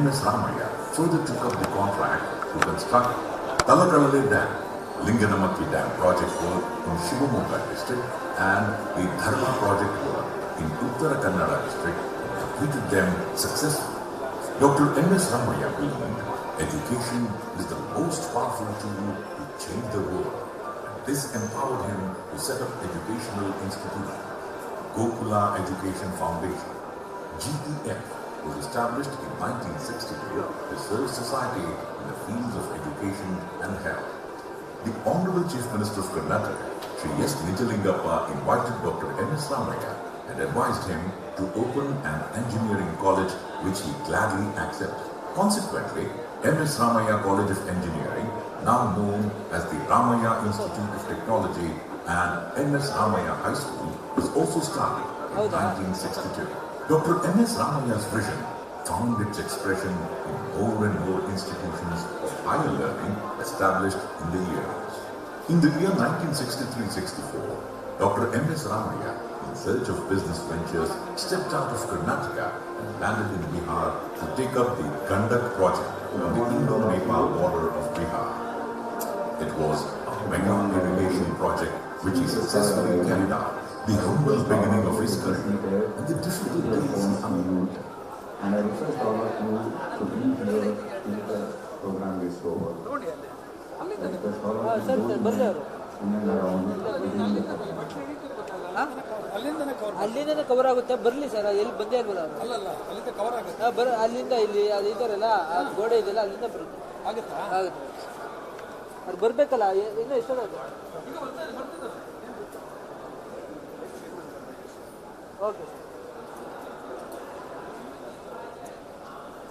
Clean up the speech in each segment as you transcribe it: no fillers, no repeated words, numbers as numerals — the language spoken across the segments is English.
M.S. Ramaiah further took up the contract to construct Talakalale Dam, Linganamatti Dam project work in Shivamogga district and the Dharma project work in Uttara Kannada district and completed them successfully. Dr. M.S. Ramaiah believed education is the most powerful tool to change the world. This empowered him to set up educational institutions. Gokula Education Foundation, GEF, was established in 1962 to serve society in the fields of education and health. The Honorable Chief Minister of Karnataka, Sri S. Nijalingappa, invited Dr. M.S. Ramaiah and advised him to open an engineering college, which he gladly accepted. Consequently, M.S. Ramaiah College of Engineering, now known as the Ramaiah Institute of Technology, and M.S. Ramaiah High School was also started in 1962. Dr. M.S. Ramaiah's vision found its expression in more and more institutions of higher learning established in the years. In the year 1963-64, Dr. M.S. Ramaiah, in search of business ventures, stepped out of Karnataka and landed in Bihar to take up the Gandak project on the Indo-Nepal border of Bihar. It was a mega irrigation project which he successfully carried out, the humble beginning of his career and the difficult days he underwent. And I request all of you to be here till the program is over. I request all of you to go in and around within the program. ಅಲ್ಲಿಂದನೇ cover ಆಗುತ್ತೆ ಬರಲಿ sir ಎಲ್ಲಿ ಬಂದೇ ಆಗಲ್ಲ ಅಲ್ಲಿಂದ cover ಆಗುತ್ತೆ ಅಲ್ಲಿಂದ ಇಲ್ಲಿ ಅದು ಇದಾರಲ್ಲ ಆ ಗೋಡೆ ಇದೆಯಲ್ಲ ಅಲ್ಲಿಂದ ಬರುತ್ತೆ ಆಗುತ್ತೆ ಅದು ಬರಬೇಕಲ್ಲ ಇನ್ನೂ ಎಷ್ಟೊಂದು ಓಕೆ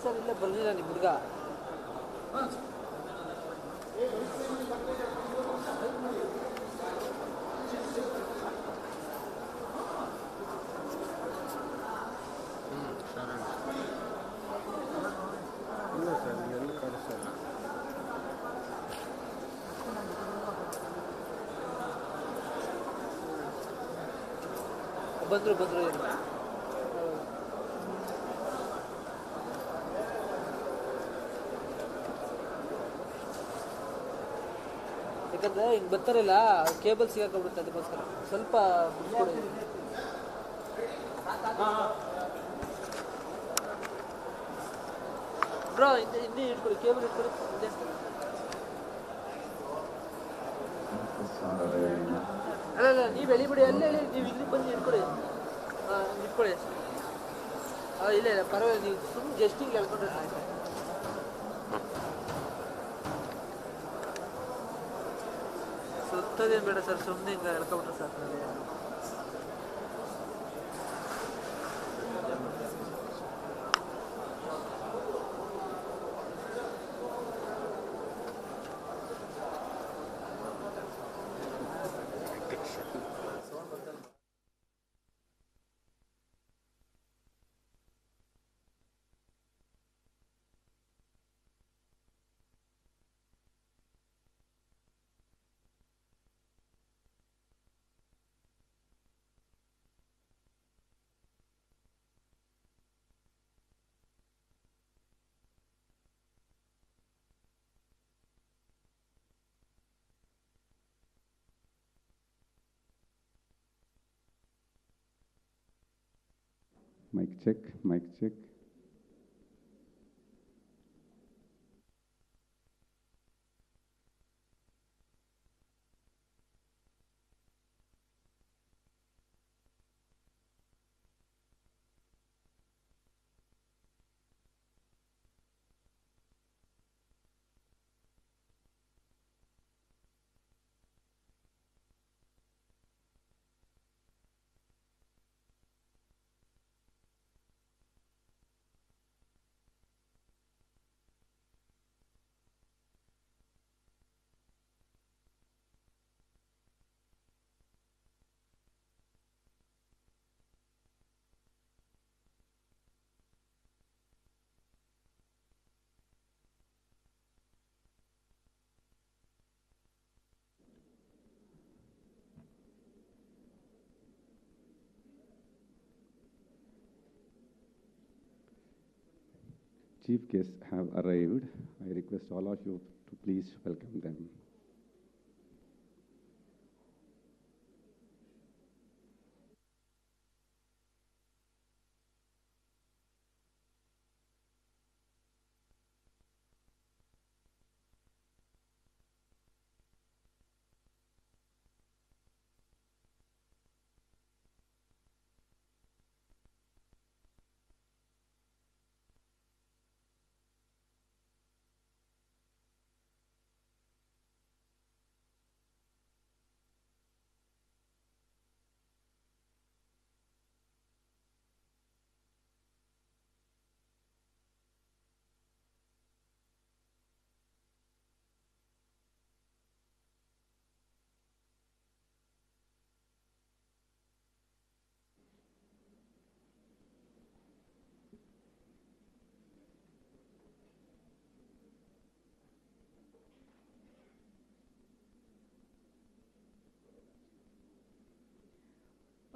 ಸರ್ ಇಲ್ಲೇ ಬರ್ಲಿಲ್ಲ ನಿಮ್ಮ ಹುಡುಗ ಬಂದರು ಯಾಕಂದ್ರೆ ಹಿಂಗೆ ಬರ್ತಾರಲ್ಲ ಕೇಬಲ್ ಸಿಗಾಕೊಂಡ್ಬಿಡುತ್ತೆ ಅದಕ್ಕೋಸ್ಕರ ಸ್ವಲ್ಪ ಬಿಟ್ಕೊಡಿ ಬ್ರೋ ಹಿಂದೆ ಇಟ್ಕೊಡಿ ಕೇಬಲ್ ಇಟ್ಕೊಡಿ ಅಲ್ಲ ನೀವು ಎಳಿಬಿಡಿ ಅಲ್ಲೇ ಹೇಳಿ ನೀವು ಇಲ್ಲಿ ಬಂದು ಇಟ್ಕೊಡಿ ಇಟ್ಕೊಳ್ಳಿ ಇಲ್ಲ ಪರವಾಗಿಲ್ಲ ನೀವು ಸುಮ್ಮನೆ ಜಸ್ಟಿಂಗ್ ಹೇಳ್ಕೊಂಡ್ರೆ ಸಾಕು ಸುತ್ತದೇನು ಬೇಡ ಸರ್ ಸುಮ್ಮನೆ ಹಿಂಗೆ ಹೇಳ್ಕೊಂಡ್ರೆ ಸಾಕು Mic check, mic check. chief guests have arrived. I request all of you to please welcome them.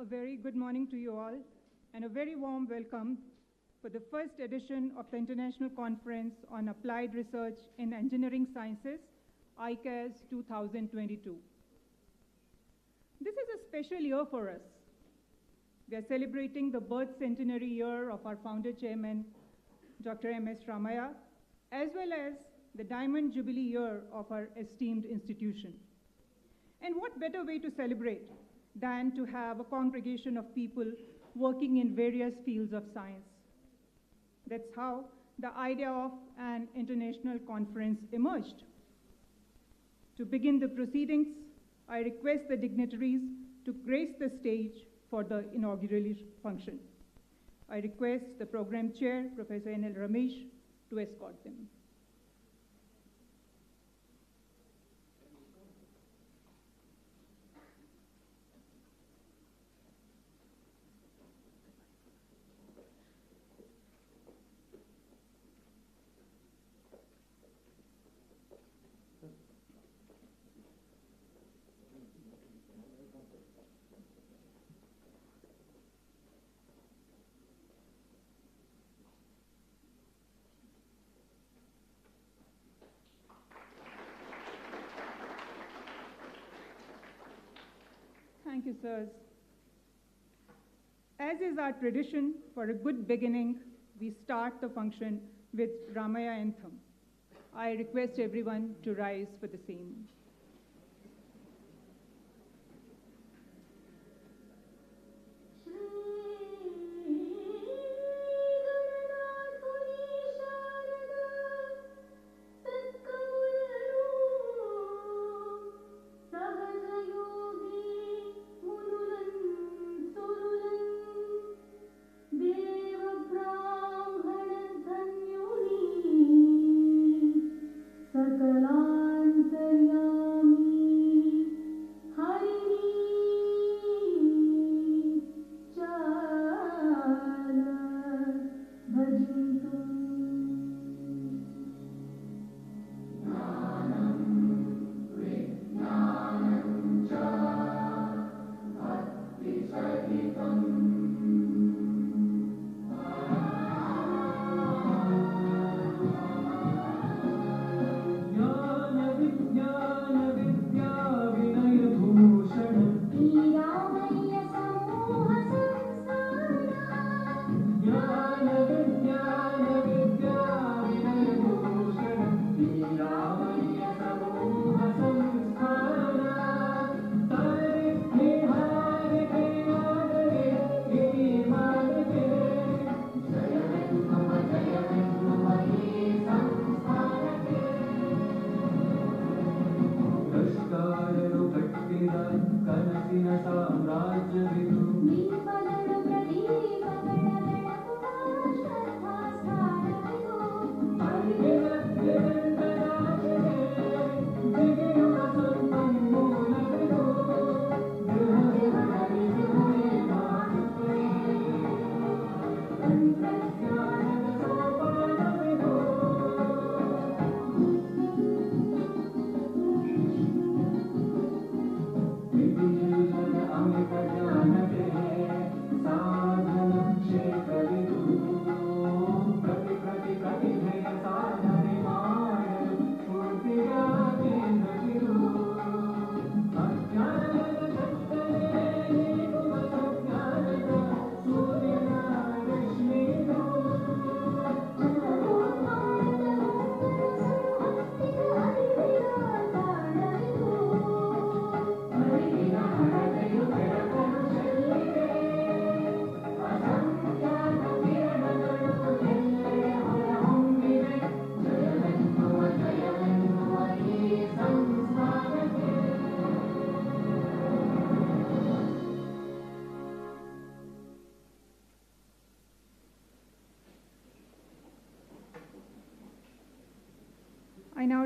A very good morning to you all, and a very warm welcome for the first edition of the International Conference on Applied Research in Engineering Sciences, ICARES 2022. This is a special year for us. We are celebrating the birth centenary year of our founder chairman, Dr. M.S. Ramaiah, as well as the Diamond Jubilee year of our esteemed institution. And what better way to celebrate than to have a congregation of people working in various fields of science. That's how the idea of an international conference emerged. To begin the proceedings, I request the dignitaries to grace the stage for the inaugural function. I request the program chair, Professor N.L. Ramesh, to escort them. Thank you, sirs. As is our tradition, for a good beginning, we start the function with Ramaiah anthem. I request everyone to rise for the same.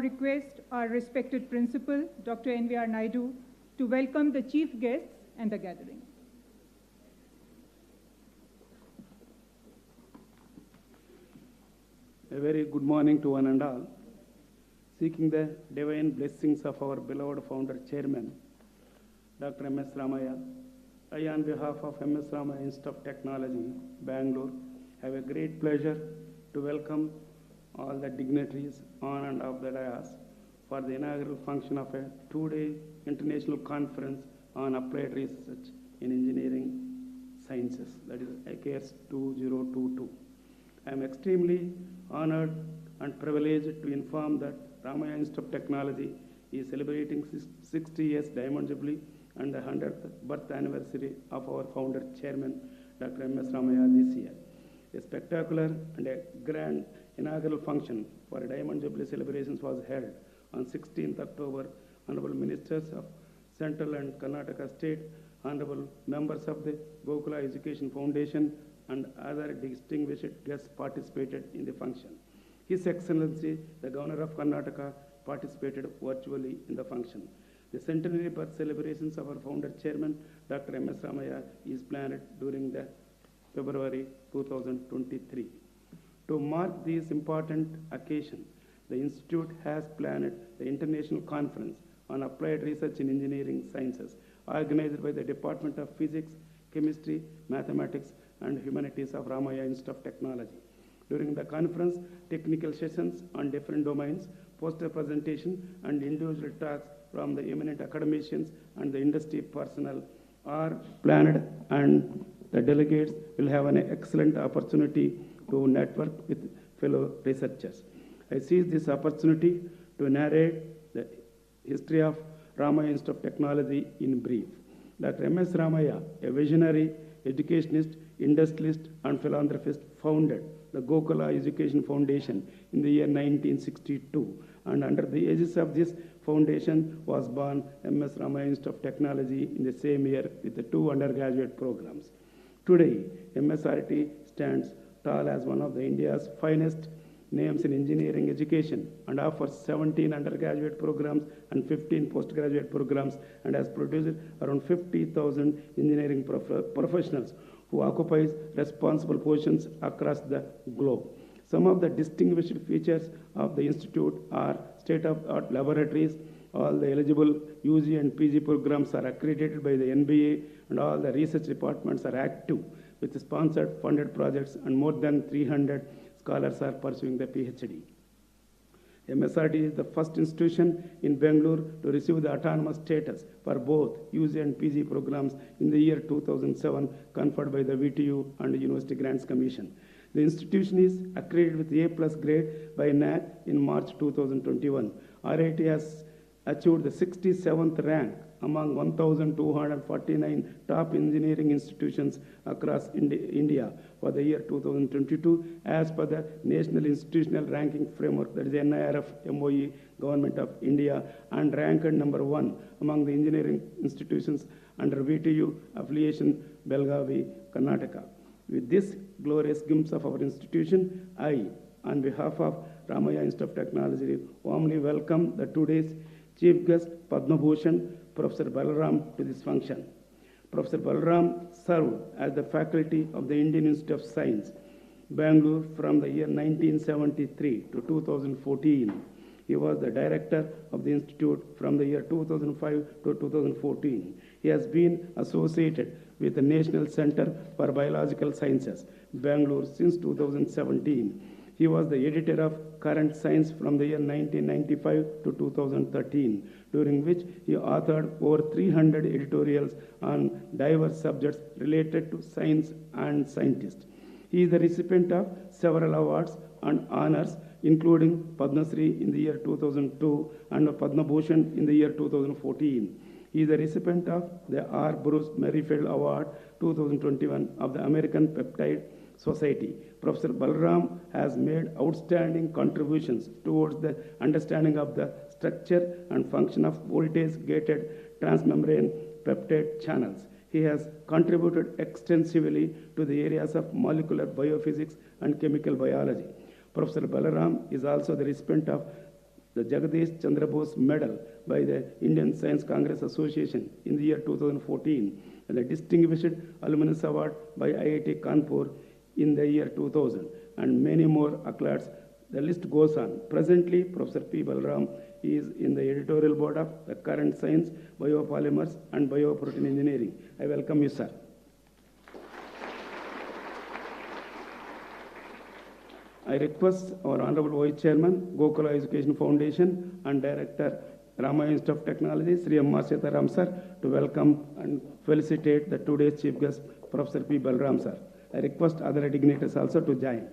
request our respected principal, Dr. N.V.R. Naidu, to welcome the chief guests and the gathering. A very good morning to one and all. Seeking the divine blessings of our beloved founder chairman, Dr. M.S. Ramaiah, I, on behalf of M.S. Ramaiah Institute of Technology, Bangalore, have a great pleasure to welcome all the dignitaries on and off the dais for the inaugural function of a two-day international conference on applied research in engineering sciences, that is ICARES 2022. I am extremely honored and privileged to inform that Ramaiah Institute of Technology is celebrating 60 years Diamond Jubilee and the 100th birth anniversary of our founder chairman, Dr. M.S. Ramaiah this year. A spectacular and a grand inaugural function for Diamond Jubilee celebrations was held on 16th October. Honorable Ministers of Central and Karnataka State, Honorable Members of the Gokula Education Foundation, and other distinguished guests participated in the function. His Excellency, the Governor of Karnataka, participated virtually in the function. The centenary birth celebrations of our founder chairman, Dr. M.S. Ramaiah, is planned during the February 2023. To mark this important occasion, the Institute has planned the International Conference on Applied Research in Engineering Sciences, organized by the Department of Physics, Chemistry, Mathematics, and Humanities of Ramaiah Institute of Technology. During the conference, technical sessions on different domains, poster presentation, and individual talks from the eminent academicians and the industry personnel are planned, and the delegates will have an excellent opportunity to network with fellow researchers. I seize this opportunity to narrate the history of Ramaiah Institute of Technology in brief. Dr. M.S. Ramaiah, a visionary, educationist, industrialist, and philanthropist, founded the Gokula Education Foundation in the year 1962, and under the aegis of this foundation was born M.S. Ramaiah Institute of Technology in the same year with the 2 undergraduate programs. Today, MSRT stands tall as one of the India's finest names in engineering education and offers 17 undergraduate programs and 15 postgraduate programs, and has produced around 50,000 engineering professionals who occupies responsible positions across the globe. Some of the distinguished features of the institute are state-of-the-art laboratories. All the eligible UG and PG programs are accredited by the NBA, and all the research departments are active with sponsored, funded projects, and more than 300 scholars are pursuing the PhD. MSRT is the first institution in Bangalore to receive the autonomous status for both UG and PG programs in the year 2007, conferred by the VTU and University Grants Commission. The institution is accredited with A+ grade by NAC in March 2021. RIT has achieved the 67th rank among 1,249 top engineering institutions across India for the year 2022 as per the National Institutional Ranking Framework, that is NIRF MOE, Government of India, and ranked number 1 among the engineering institutions under VTU affiliation, Belgavi, Karnataka. With this glorious glimpse of our institution, I, on behalf of Ramaiah Institute of Technology, warmly welcome the today's Chief Guest, Padma Bhushan, Professor Balaram, to this function. Professor Balaram served as the faculty of the Indian Institute of Science, Bangalore, from the year 1973 to 2014. He was the director of the institute from the year 2005 to 2014. He has been associated with the National Center for Biological Sciences, Bangalore, since 2017. He was the editor of Current Science from the year 1995 to 2013, during which he authored over 300 editorials on diverse subjects related to science and scientists. He is the recipient of several awards and honors, including Padma Shri in the year 2002 and Padma Bhushan in the year 2014. He is the recipient of the R. Bruce Merrifield Award 2021 of the American Peptide Society. Professor Balaram has made outstanding contributions towards the understanding of the structure and function of voltage-gated transmembrane peptide channels. He has contributed extensively to the areas of molecular biophysics and chemical biology. Professor Balaram is also the recipient of the Jagadish Chandra Bose Medal by the Indian Science Congress Association in the year 2014, and the Distinguished Alumnus Award by IIT Kanpur in the year 2000, and many more accolades. The list goes on. Presently, Professor P. Balaram is in the editorial board of the Current Science, Biopolymers and Bioprotein Engineering. I welcome you, sir. I request our Honorable Vice Chairman, Gokula Education Foundation and Director, Ramaiah Institute of Technology, Sri M. Sitaram sir, to welcome and felicitate the today's chief guest, Professor P. Balaram sir. I request other dignitaries also to join.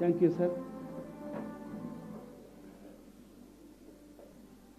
Thank you, sir.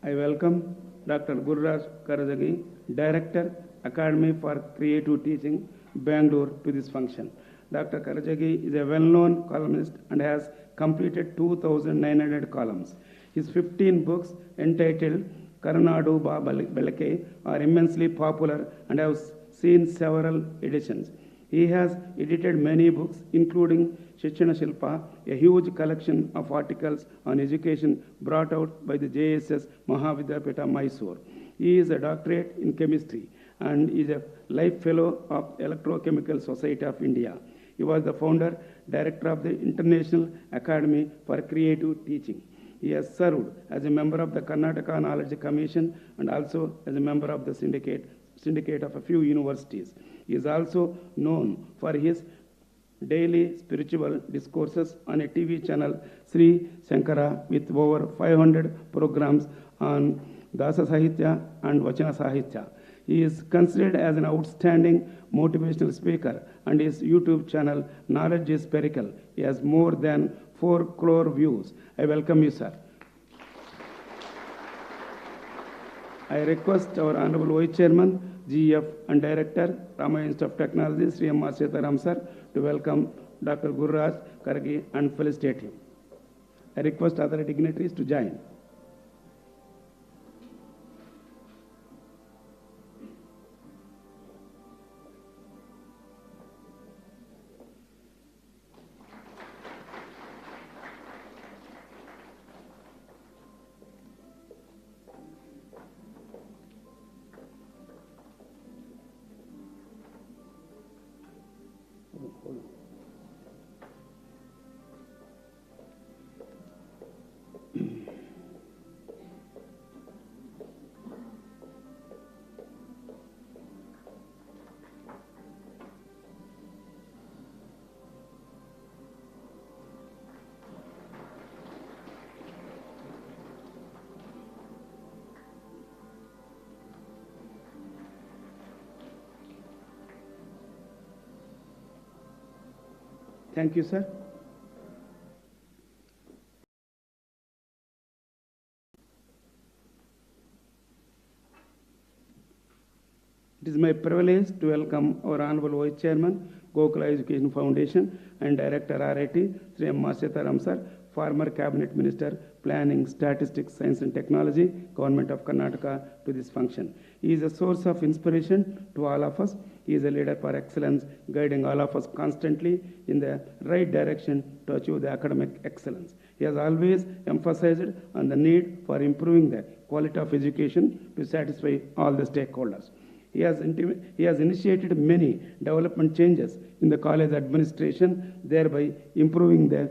I welcome Dr. Gururaj Karajagi, Director, Academy for Creative Teaching, Bangalore, to this function. Dr. Karajagi is a well-known columnist and has completed 2,900 columns. His 15 books entitled Karanadu Ba Belake are immensely popular and have seen several editions. He has edited many books, including Shikshana Shilpa, a huge collection of articles on education brought out by the JSS Mahavidyapita, Mysore. He is a doctorate in chemistry and is a life fellow of Electrochemical Society of India. He was the founder, director of the International Academy for Creative Teaching. He has served as a member of the Karnataka Knowledge Commission and also as a member of the syndicate of a few universities. He is also known for his daily spiritual discourses on a TV channel, Sri Shankara, with over 500 programs on Dasa Sahitya and Vachana Sahitya. He is considered as an outstanding motivational speaker, and his YouTube channel, Knowledge is Spherical, he has more than 4 crore views. I welcome you, sir. I request our Honorable Vice Chairman, GF and Director, Ramaiah Institute of Technology, Sri M. Sitaram sir, to welcome Dr. Gururaj Karagi and felicitate him. I request other dignitaries to join. Thank you, sir. It is my privilege to welcome our Honorable Vice Chairman, Gokula Education Foundation and Director RIT, Sri M. Sitaram sir, former Cabinet Minister, Planning, Statistics, Science and Technology, Government of Karnataka, to this function. He is a source of inspiration to all of us. He is a leader for excellence, guiding all of us constantly in the right direction to achieve the academic excellence. He has always emphasized on the need for improving the quality of education to satisfy all the stakeholders. He has initiated many development changes in the college administration, thereby improving the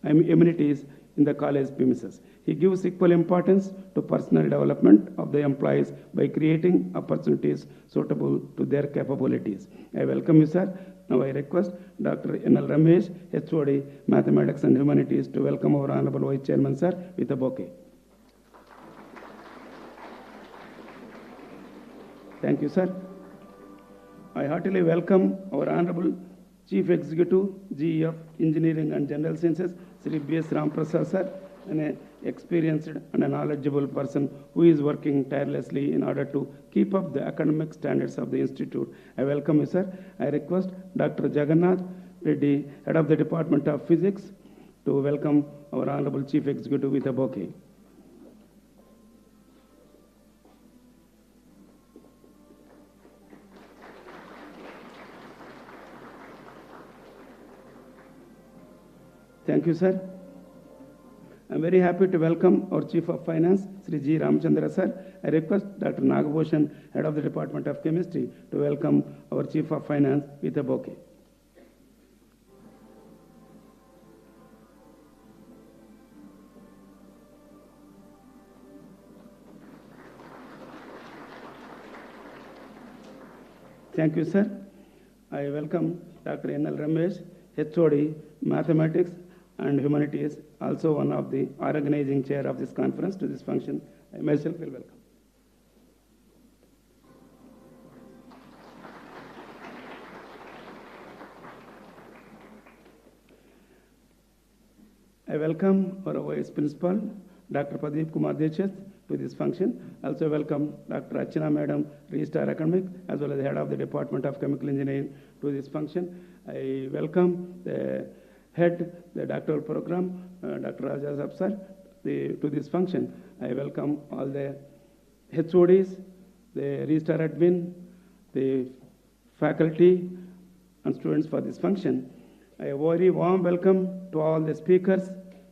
amenities in the college premises. He gives equal importance to personal development of the employees by creating opportunities suitable to their capabilities. I welcome you, sir. Now I request Dr. N.L. Ramesh, HOD, Mathematics and Humanities, to welcome our Honorable Vice Chairman, sir, with a bouquet. Thank you, sir. I heartily welcome our Honorable Chief Executive, GE of Engineering and General Sciences, Sri B.S. Ramprasad, sir, an experienced and a knowledgeable person who is working tirelessly in order to keep up the academic standards of the Institute. I welcome you, sir. I request Dr. Jagannath Reddy, Head of the Department of Physics, to welcome our Honorable Chief Executive with a bouquet. Thank you, sir. I'm very happy to welcome our Chief of Finance, Sri G. Ramchandra, sir. I request Dr. Bhushan, Head of the Department of Chemistry, to welcome our Chief of Finance with a bouquet. Thank you, sir. I welcome Dr. N.L. Ramesh, HOD, Mathematics and Humanities, also one of the organizing chair of this conference, to this function. I myself will welcome. I welcome our Vice Principal, Dr. Pradeep Kumar Desheth, to this function. Also welcome Dr. Archana Madam, Registrar Academic, as well as the Head of the Department of Chemical Engineering, to this function. I welcome the Head, the doctoral program, Dr. Raja Sab, sir, to this function. I welcome all the HODs, the Registrar Admin, the faculty and students for this function. A very warm welcome to all the speakers,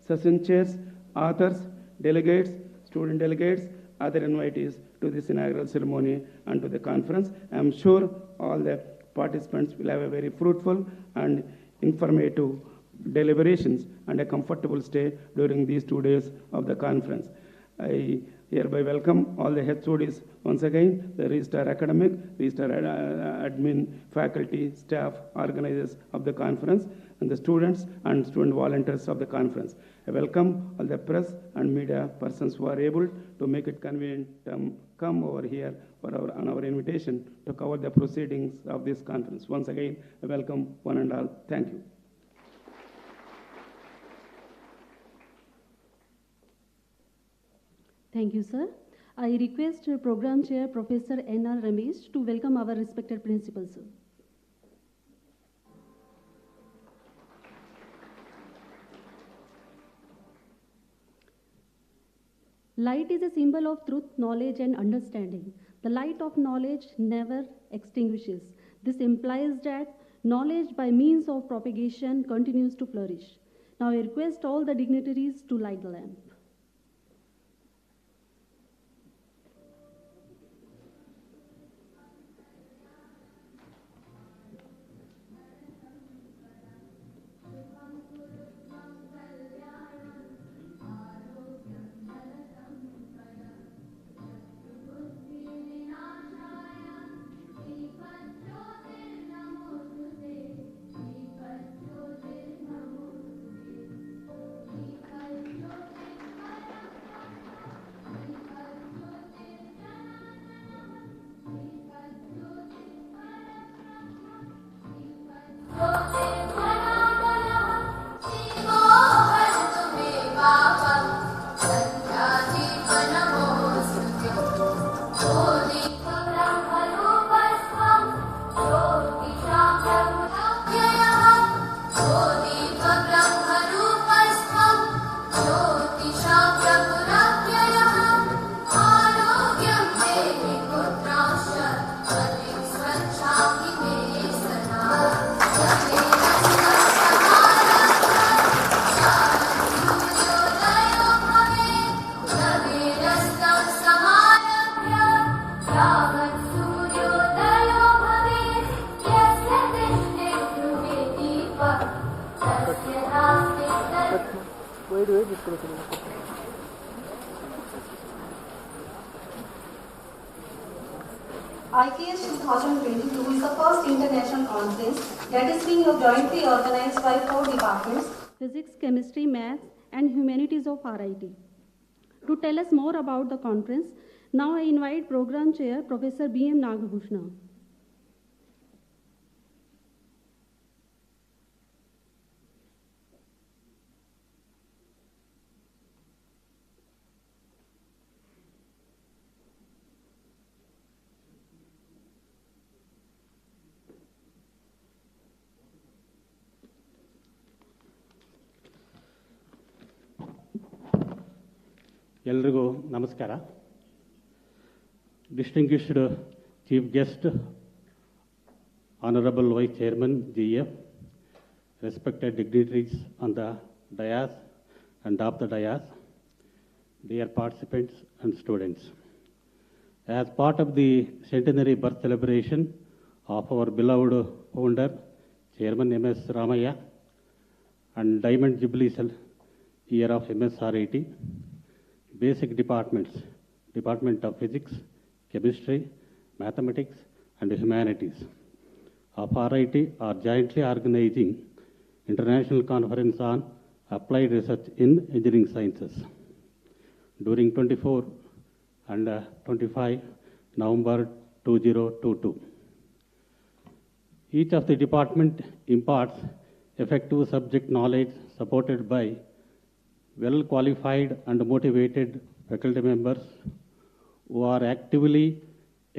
session chairs, authors, delegates, student delegates, other invitees to this inaugural ceremony and to the conference. I am sure all the participants will have a very fruitful and informative deliberations and a comfortable stay during these 2 days of the conference. I hereby welcome all the HODs once again, the Registrar Academic, Registrar Admin, faculty, staff, organizers of the conference, and the students and student volunteers of the conference. I welcome all the press and media persons who are able to make it convenient to come over here on our invitation to cover the proceedings of this conference. Once again, I welcome one and all. Thank you. Thank you, sir. I request Program Chair Professor N.R. Ramesh to welcome our respected principal, sir. Light is a symbol of truth, knowledge, and understanding. The light of knowledge never extinguishes. This implies that knowledge by means of propagation continues to flourish. Now I request all the dignitaries to light the lamp. ICARES 2022 is the first international conference that is being jointly organized by 4 departments: Physics, Chemistry, Maths, and Humanities of RIT. To tell us more about the conference, now I invite Program Chair Professor B.M. Nagabhushna. ಎಲ್ರಿಗೂ ನಮಸ್ಕಾರ. Distinguished Chief Guest, Honorable Vice Chairman GF, respected dignitaries on the dais and off the dais, dear participants and students. As part of the centenary birth celebration of our beloved founder, Chairman MS Ramaiah, and Diamond Jubilee year of MSRIT, basic departments, Department of Physics, Chemistry, Mathematics, and Humanities of RIT are jointly organizing International Conference on Applied Research in Engineering Sciences during 24 and 25 November 2022. Each of the department imparts effective subject knowledge supported by well-qualified and motivated faculty members who are actively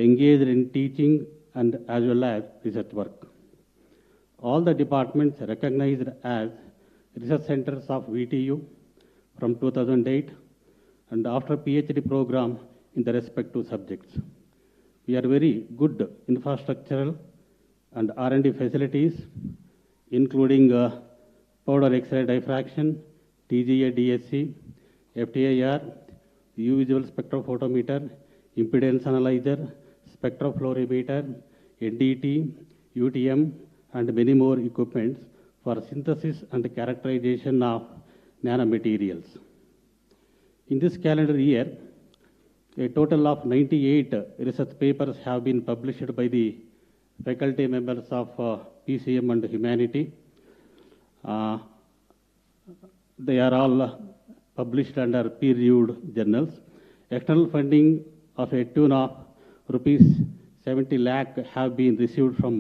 engaged in teaching and as well as research work. All the departments recognized as research centers of VTU from 2008 and after PhD program in the respective subjects. We are very good infrastructural and R&D facilities, including powder X-ray diffraction, TGA DSC, FTIR, U visual spectrophotometer, impedance analyzer, spectrofluorimeter, NDT, UTM, and many more equipments for synthesis and characterization of nanomaterials. In this calendar year, a total of 98 research papers have been published by the faculty members of PCM and Humanity. They are all published under peer-reviewed journals. External funding of a tune of rupees 70 lakh have been received from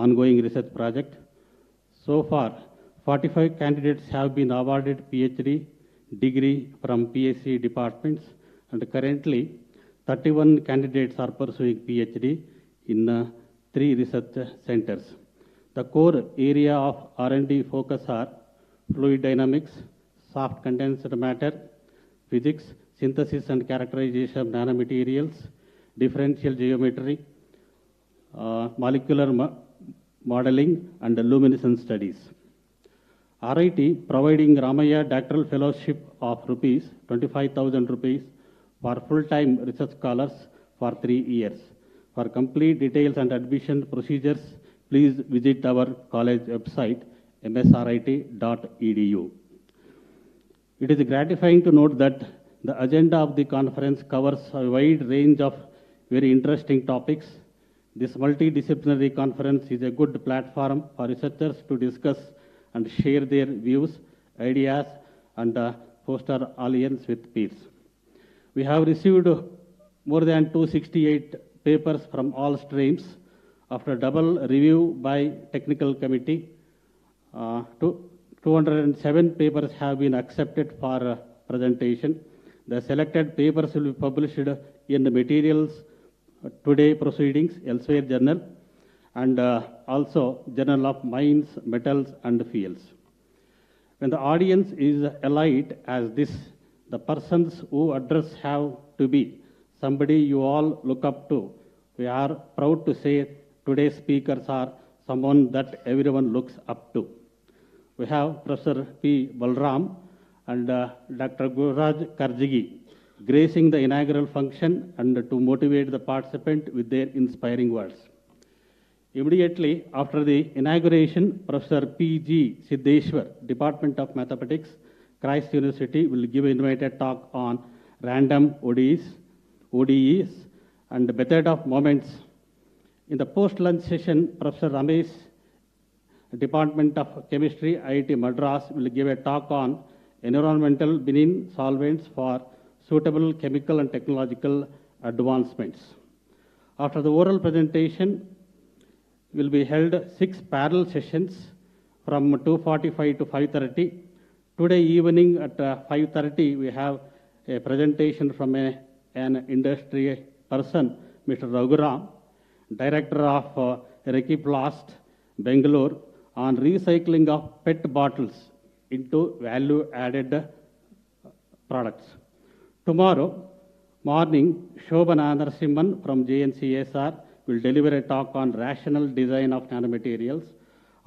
ongoing research project. So far, 45 candidates have been awarded PhD degree from PSC departments, and currently 31 candidates are pursuing PhD in 3 research centers. The core area of R&D focus are fluid dynamics, soft condensed matter, physics, synthesis and characterization of nanomaterials, differential geometry, molecular modeling, and luminescence studies. RIT providing Ramaiah Doctoral Fellowship of rupees 25,000 rupees for full-time research scholars for 3 years. For complete details and admission procedures, please visit our college website, msrit.edu. It is gratifying to note that the agenda of the conference covers a wide range of very interesting topics. This multidisciplinary conference is a good platform for researchers to discuss and share their views, ideas, and foster alliance with peers. We have received more than 268 papers from all streams. After double review by technical committee, 207 papers have been accepted for presentation. The selected papers will be published in the Materials Today Proceedings, Elsewhere Journal, and also Journal of Mines, Metals and Fuels. When the audience is elite as this, the persons who address have to be somebody you all look up to. We are proud to say today's speakers are someone that everyone looks up to. We have Professor P. Balaram and Dr. Gururaj Karajagi gracing the inaugural function and to motivate the participant with their inspiring words. Immediately after the inauguration, Professor P. G. Siddeshwar, Department of Mathematics, Christ University, will give invited talk on random ODEs, and method of moments. In the post-lunch session, Professor Ramesh, Department of Chemistry, IIT Madras, will give a talk on environmental benign solvents for suitable chemical and technological advancements. After the oral presentation, will be held 6 parallel sessions from 2:45 to 5:30. Today evening at 5:30, we have a presentation from an industry person, Mr. Raghuram, Director of Rekiplast, Bangalore, on recycling of PET bottles into value-added products. Tomorrow morning, Shobhana Narasimhan from JNCSR will deliver a talk on rational design of nanomaterials.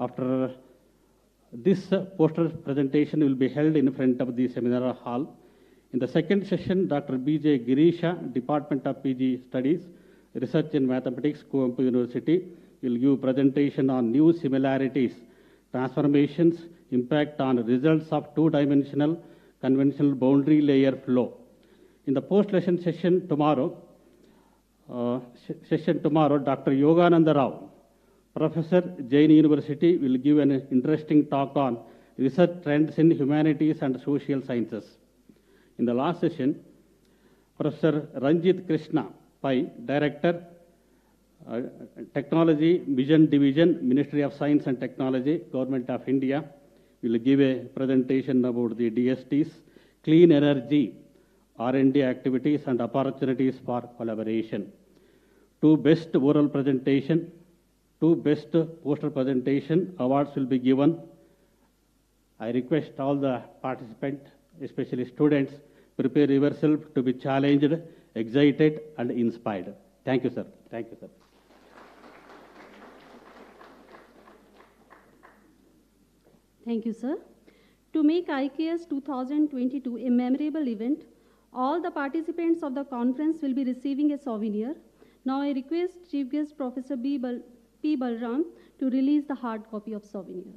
After this poster presentation will be held in front of the seminar hall. In the second session, Dr. B.J. Girisha, Department of PG Studies, Research in Mathematics, Kuvempu University, will give presentation on new similarities, transformations, impact on results of two-dimensional conventional boundary layer flow. In the post-lesson session tomorrow, Dr. Yogananda Rao, Professor, Jain University, will give an interesting talk on research trends in humanities and social sciences. In the last session, Professor Ranjit Krishna Pai, Director, Technology Vision Division, Ministry of Science and Technology, Government of India, will give a presentation about the DSTs, clean energy, R&D activities and opportunities for collaboration. 2 best oral presentation, 2 best poster presentation awards will be given. I request all the participants, especially students, prepare yourself to be challenged, excited and inspired. Thank you, sir. Thank you, sir. Thank you, sir. To make ICARES 2022 a memorable event, all the participants of the conference will be receiving a souvenir. Now I request Chief Guest Professor P. Balaram to release the hard copy of souvenir.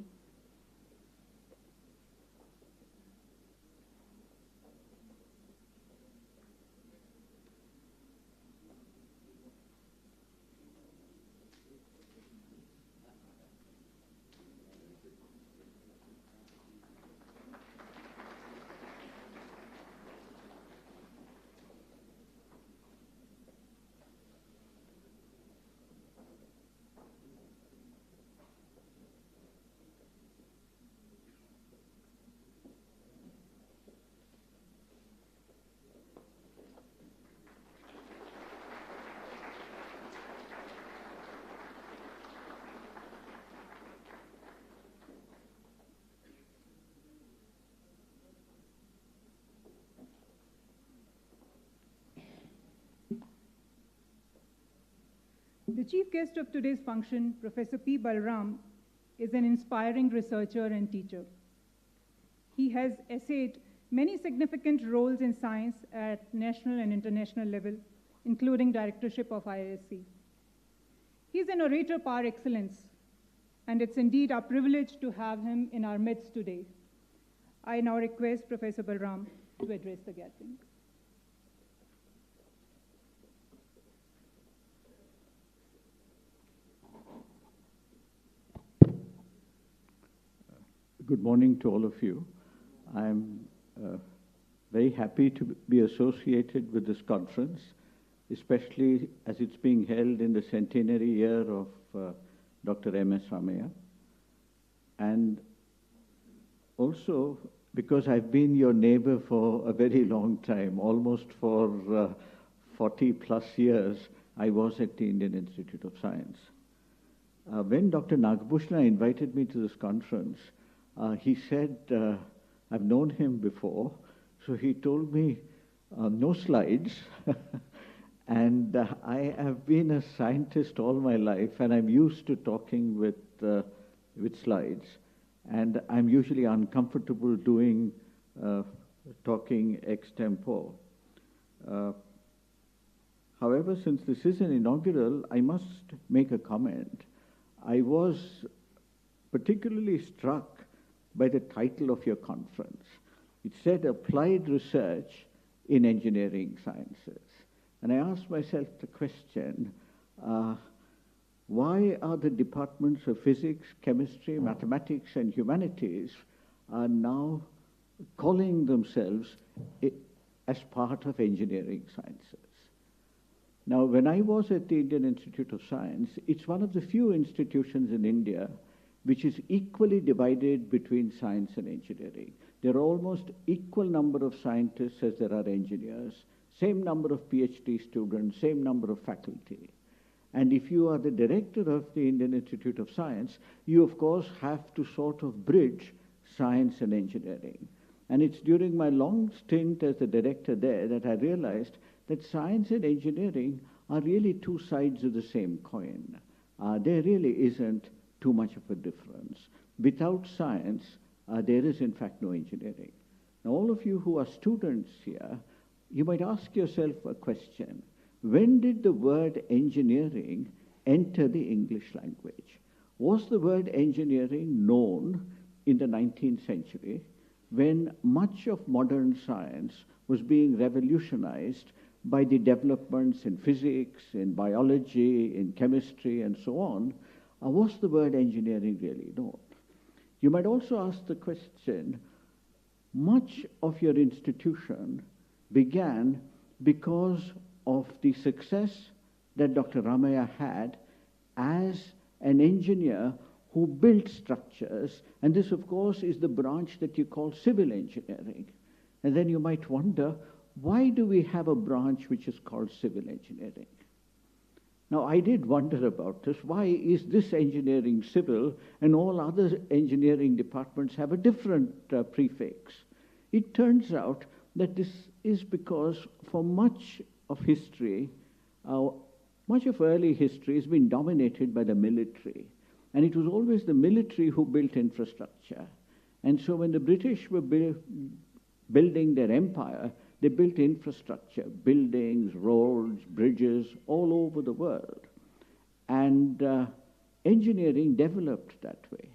The chief guest of today's function, Professor P. Balaram, is an inspiring researcher and teacher. He has essayed many significant roles in science at national and international level, including directorship of IISc. He is an orator par excellence, and it's indeed our privilege to have him in our midst today. I now request Professor Balaram to address the gathering. Good morning to all of you. I'm very happy to be associated with this conference, especially as it's being held in the centenary year of Dr. M.S. Ramaiah. And also because I've been your neighbor for a very long time, almost for 40 plus years, I was at the Indian Institute of Science. When Dr. Nagbhushan invited me to this conference, he said, I've known him before, so he told me, no slides. And I have been a scientist all my life, and I'm used to talking with slides. And I'm usually uncomfortable doing talking extempore. However, since this is an inaugural, I must make a comment. I was particularly struck by the title of your conference. It said applied research in engineering sciences. And I asked myself the question, why are the departments of physics, chemistry, mathematics, and humanities are now calling themselves as part of engineering sciences? Now, when I was at the Indian Institute of Science, it's one of the few institutions in India which is equally divided between science and engineering. There are almost equal number of scientists as there are engineers, same number of PhD students, same number of faculty. And if you are the director of the Indian Institute of Science, you of course have to sort of bridge science and engineering. And it's during my long stint as the director there that I realized that science and engineering are really two sides of the same coin. There really isn't too much of a difference. Without science, there is in fact no engineering. Now, all of you who are students here, you might ask yourself a question. When did the word engineering enter the English language? Was the word engineering known in the 19th century when much of modern science was being revolutionized by the developments in physics, in biology, in chemistry, and so on? Was the word engineering really known? You might also ask the question, much of your institution began because of the success that Dr. Ramaiah had as an engineer who built structures, and this of course is the branch that you call civil engineering. And then you might wonder, why do we have a branch which is called civil engineering? Now, I did wonder about this. Why is this engineering civil and all other engineering departments have a different prefix? It turns out that this is because for much of history, much of early history has been dominated by the military. And it was always the military who built infrastructure. And so when the British were building their empire, they built infrastructure, buildings, roads, bridges, all over the world. And engineering developed that way.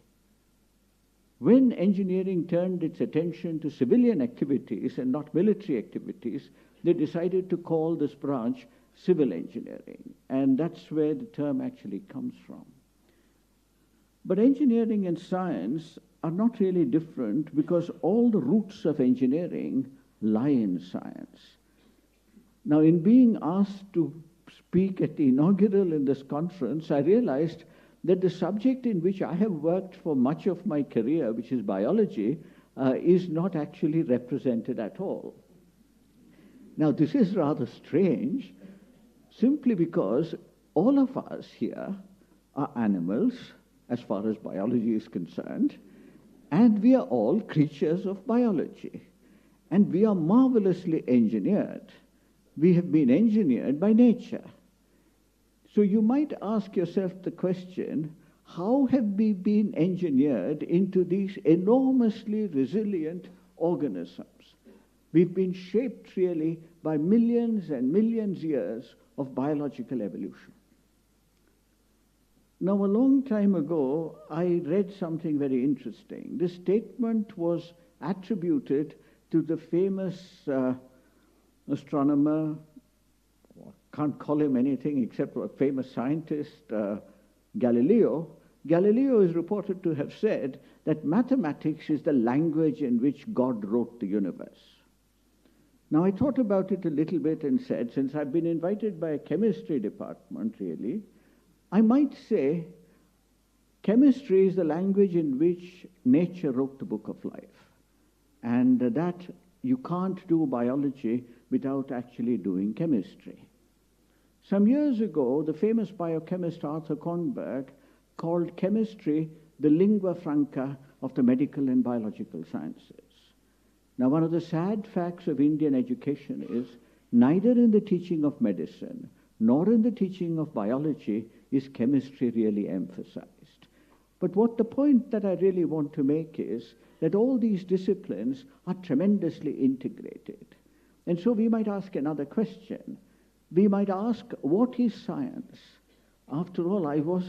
When engineering turned its attention to civilian activities and not military activities, they decided to call this branch civil engineering. And that's where the term actually comes from. But engineering and science are not really different because all the roots of engineering lie in science. Now, in being asked to speak at the inaugural in this conference, I realized that the subject in which I have worked for much of my career, which is biology, is not actually represented at all. Now, this is rather strange, simply because all of us here are animals, as far as biology is concerned, and we are all creatures of biology. And we are marvelously engineered. We have been engineered by nature. So you might ask yourself the question, how have we been engineered into these enormously resilient organisms? We've been shaped really by millions and millions of years of biological evolution. Now, a long time ago, I read something very interesting. This statement was attributed to the famous astronomer, can't call him anything except a famous scientist, Galileo. Galileo is reported to have said that mathematics is the language in which God wrote the universe. Now, I thought about it a little bit and said, since I've been invited by a chemistry department, really, I might say chemistry is the language in which nature wrote the book of life. And that you can't do biology without actually doing chemistry. Some years ago, the famous biochemist Arthur Kornberg called chemistry the lingua franca of the medical and biological sciences. Now, one of the sad facts of Indian education is neither in the teaching of medicine nor in the teaching of biology is chemistry really emphasized. But what the point that I really want to make is that all these disciplines are tremendously integrated. And so we might ask another question. We might ask, what is science? After all, I was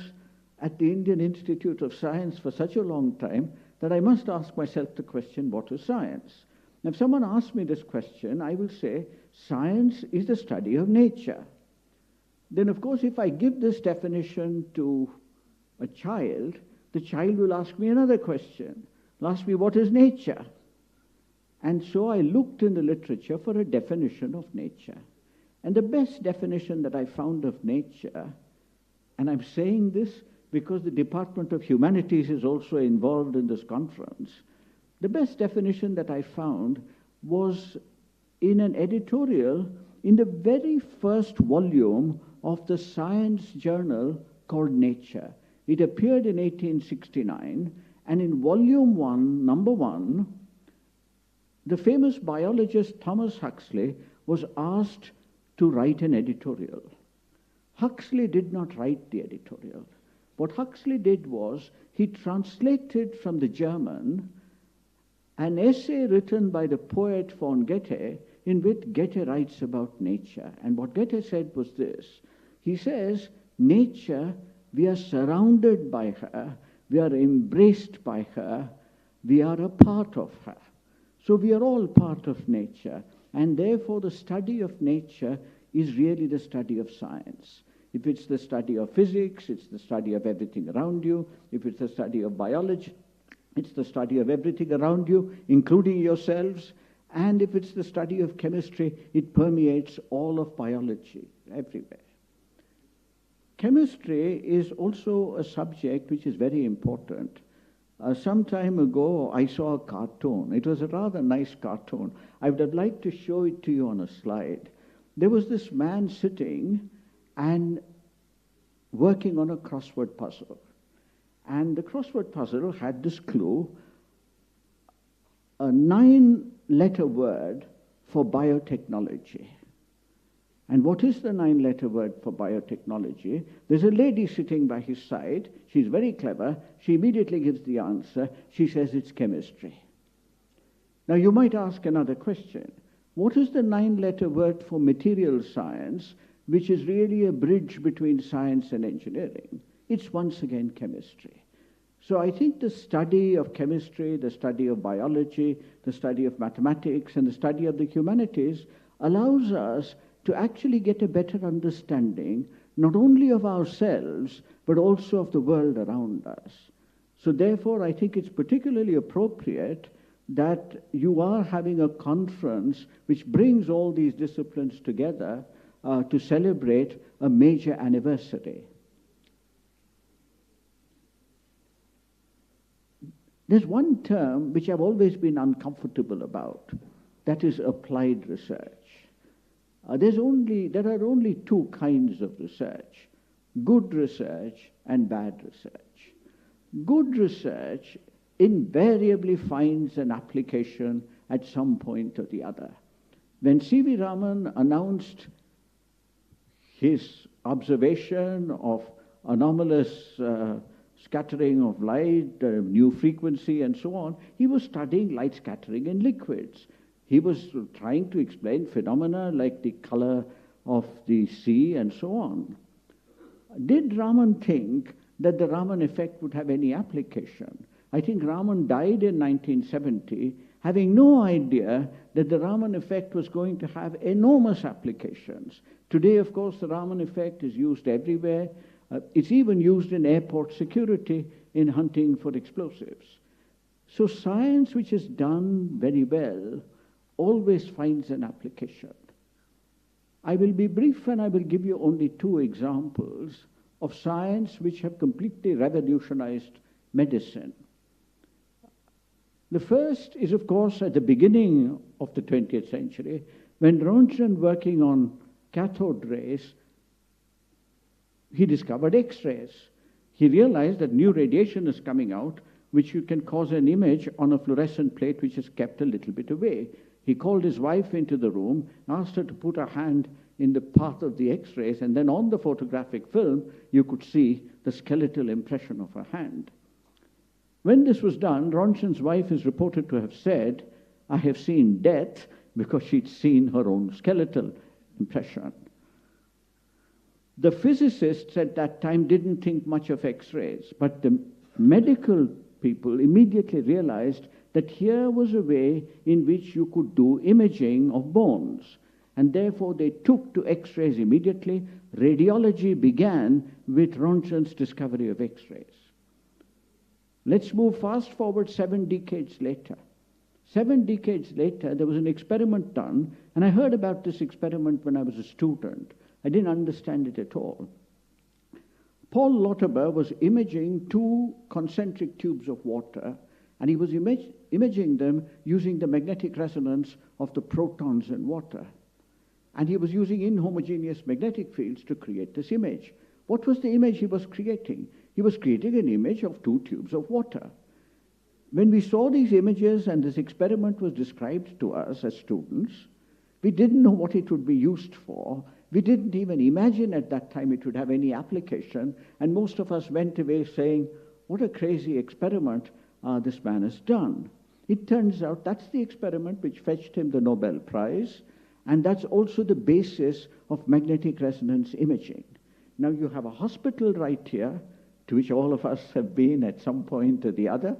at the Indian Institute of Science for such a long time that I must ask myself the question, what is science? If someone asks me this question, I will say, science is the study of nature. Then, of course, if I give this definition to a child, the child will ask me another question. He'll ask me, what is nature? And so I looked in the literature for a definition of nature. And the best definition that I found of nature, and I'm saying this because the Department of Humanities is also involved in this conference, the best definition that I found was in an editorial in the very first volume of the science journal called Nature. It appeared in 1869, and in volume 1, number 1, the famous biologist Thomas Huxley was asked to write an editorial. Huxley did not write the editorial. What Huxley did was he translated from the German an essay written by the poet von Goethe, in which Goethe writes about nature. And what Goethe said was this. He says, nature, we are surrounded by her, we are embraced by her, we are a part of her. So we are all part of nature, and therefore the study of nature is really the study of science. If it's the study of physics, it's the study of everything around you. If it's the study of biology, it's the study of everything around you, including yourselves. And if it's the study of chemistry, it permeates all of biology, everywhere. Chemistry is also a subject which is very important. Some time ago, I saw a cartoon. It was a rather nice cartoon. I would have liked to show it to you on a slide. There was this man sitting and working on a crossword puzzle. And the crossword puzzle had this clue, a 9-letter word for biotechnology. And what is the 9-letter word for biotechnology? There's a lady sitting by his side. She's very clever. She immediately gives the answer. She says it's chemistry. Now you might ask another question. What is the 9-letter word for material science, which is really a bridge between science and engineering? It's once again chemistry. So I think the study of chemistry, the study of biology, the study of mathematics, and the study of the humanities allows us to actually get a better understanding, not only of ourselves, but also of the world around us. So therefore, I think it's particularly appropriate that you are having a conference which brings all these disciplines together to celebrate a major anniversary. There's one term which I've always been uncomfortable about, that is applied research. There are only two kinds of research, good research and bad research. Good research invariably finds an application at some point or the other. When C.V. Raman announced his observation of anomalous scattering of light, new frequency and so on, he was studying light scattering in liquids. He was trying to explain phenomena like the color of the sea and so on. Did Raman think that the Raman effect would have any application? I think Raman died in 1970 having no idea that the Raman effect was going to have enormous applications. Today, of course, the Raman effect is used everywhere. It's even used in airport security in hunting for explosives. So science which is done very well always finds an application. I will be brief and I will give you only two examples of science which have completely revolutionized medicine. The first is, of course, at the beginning of the 20th century, when Röntgen, working on cathode rays, he discovered X-rays. He realized that new radiation is coming out, which you can cause an image on a fluorescent plate which is kept a little bit away. He called his wife into the room, asked her to put her hand in the path of the X-rays, and then on the photographic film, you could see the skeletal impression of her hand. When this was done, Röntgen's wife is reported to have said, "I have seen death," because she'd seen her own skeletal impression. The physicists at that time didn't think much of X-rays, but the medical people immediately realized that here was a way in which you could do imaging of bones. And therefore they took to X-rays immediately. Radiology began with Röntgen's discovery of X-rays. Let's move fast forward 7 decades later. 7 decades later, there was an experiment done, and I heard about this experiment when I was a student. I didn't understand it at all. Paul Lauterbur was imaging 2 concentric tubes of water, and he was imaging them using the magnetic resonance of the protons in water. And he was using inhomogeneous magnetic fields to create this image. What was the image he was creating? He was creating an image of 2 tubes of water. When we saw these images and this experiment was described to us as students, we didn't know what it would be used for. We didn't even imagine at that time it would have any application, and most of us went away saying, what a crazy experiment this man has done. It turns out that's the experiment which fetched him the Nobel Prize, and that's also the basis of magnetic resonance imaging. Now you have a hospital right here, to which all of us have been at some point or the other,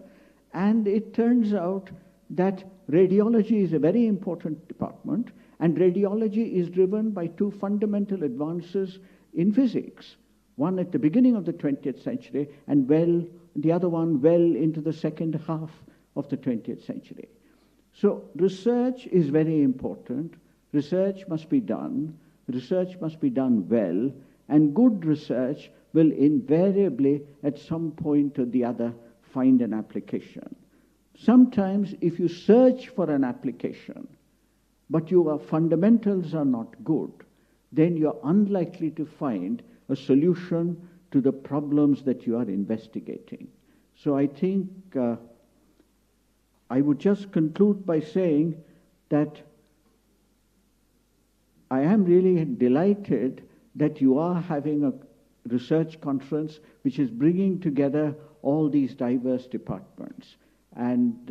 and it turns out that radiology is a very important department, and radiology is driven by 2 fundamental advances in physics. One at the beginning of the 20th century, and the other one well into the second half of the 20th century. So research is very important. Research must be done. Research must be done well, and good research will invariably, at some point or the other, find an application. Sometimes if you search for an application, but your fundamentals are not good, then you're unlikely to find a solution to the problems that you are investigating. So I think I would just conclude by saying that I am really delighted that you are having a research conference which is bringing together all these diverse departments. And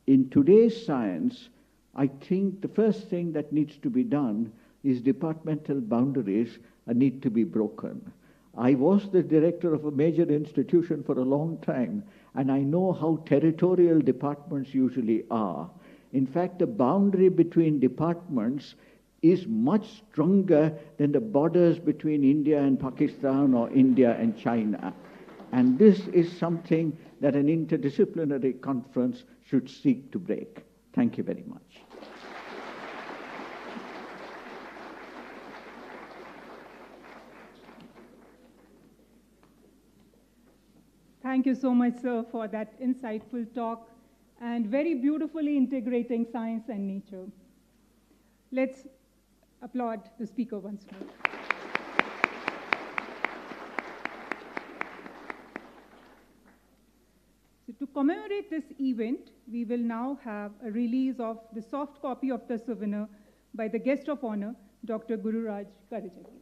in today's science, I think the first thing that needs to be done is departmental boundaries need to be broken. I was the director of a major institution for a long time, and I know how territorial departments usually are. In fact, the boundary between departments is much stronger than the borders between India and Pakistan or India and China. And this is something that an interdisciplinary conference should seek to break. Thank you very much. Thank you so much, sir, for that insightful talk and very beautifully integrating science and nature. Let's applaud the speaker once more. So to commemorate this event, we will now have a release of the soft copy of the souvenir by the guest of honor, Dr. Gururaj Karajagi.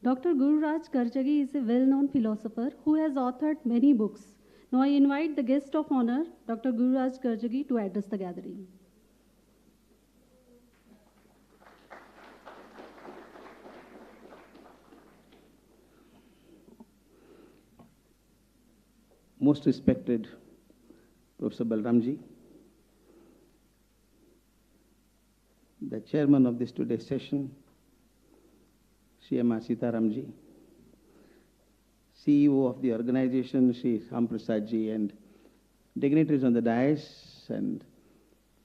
Dr. Gururaj Karajagi is a well-known philosopher who has authored many books. Now I invite the guest of honor, Dr. Gururaj Karajagi, to address the gathering. Most respected Professor Balaramji, the chairman of this today's session, Shri M.R. Sitaramji, CEO of the organization, Shri Ram Prasadji, and dignitaries on the dais, and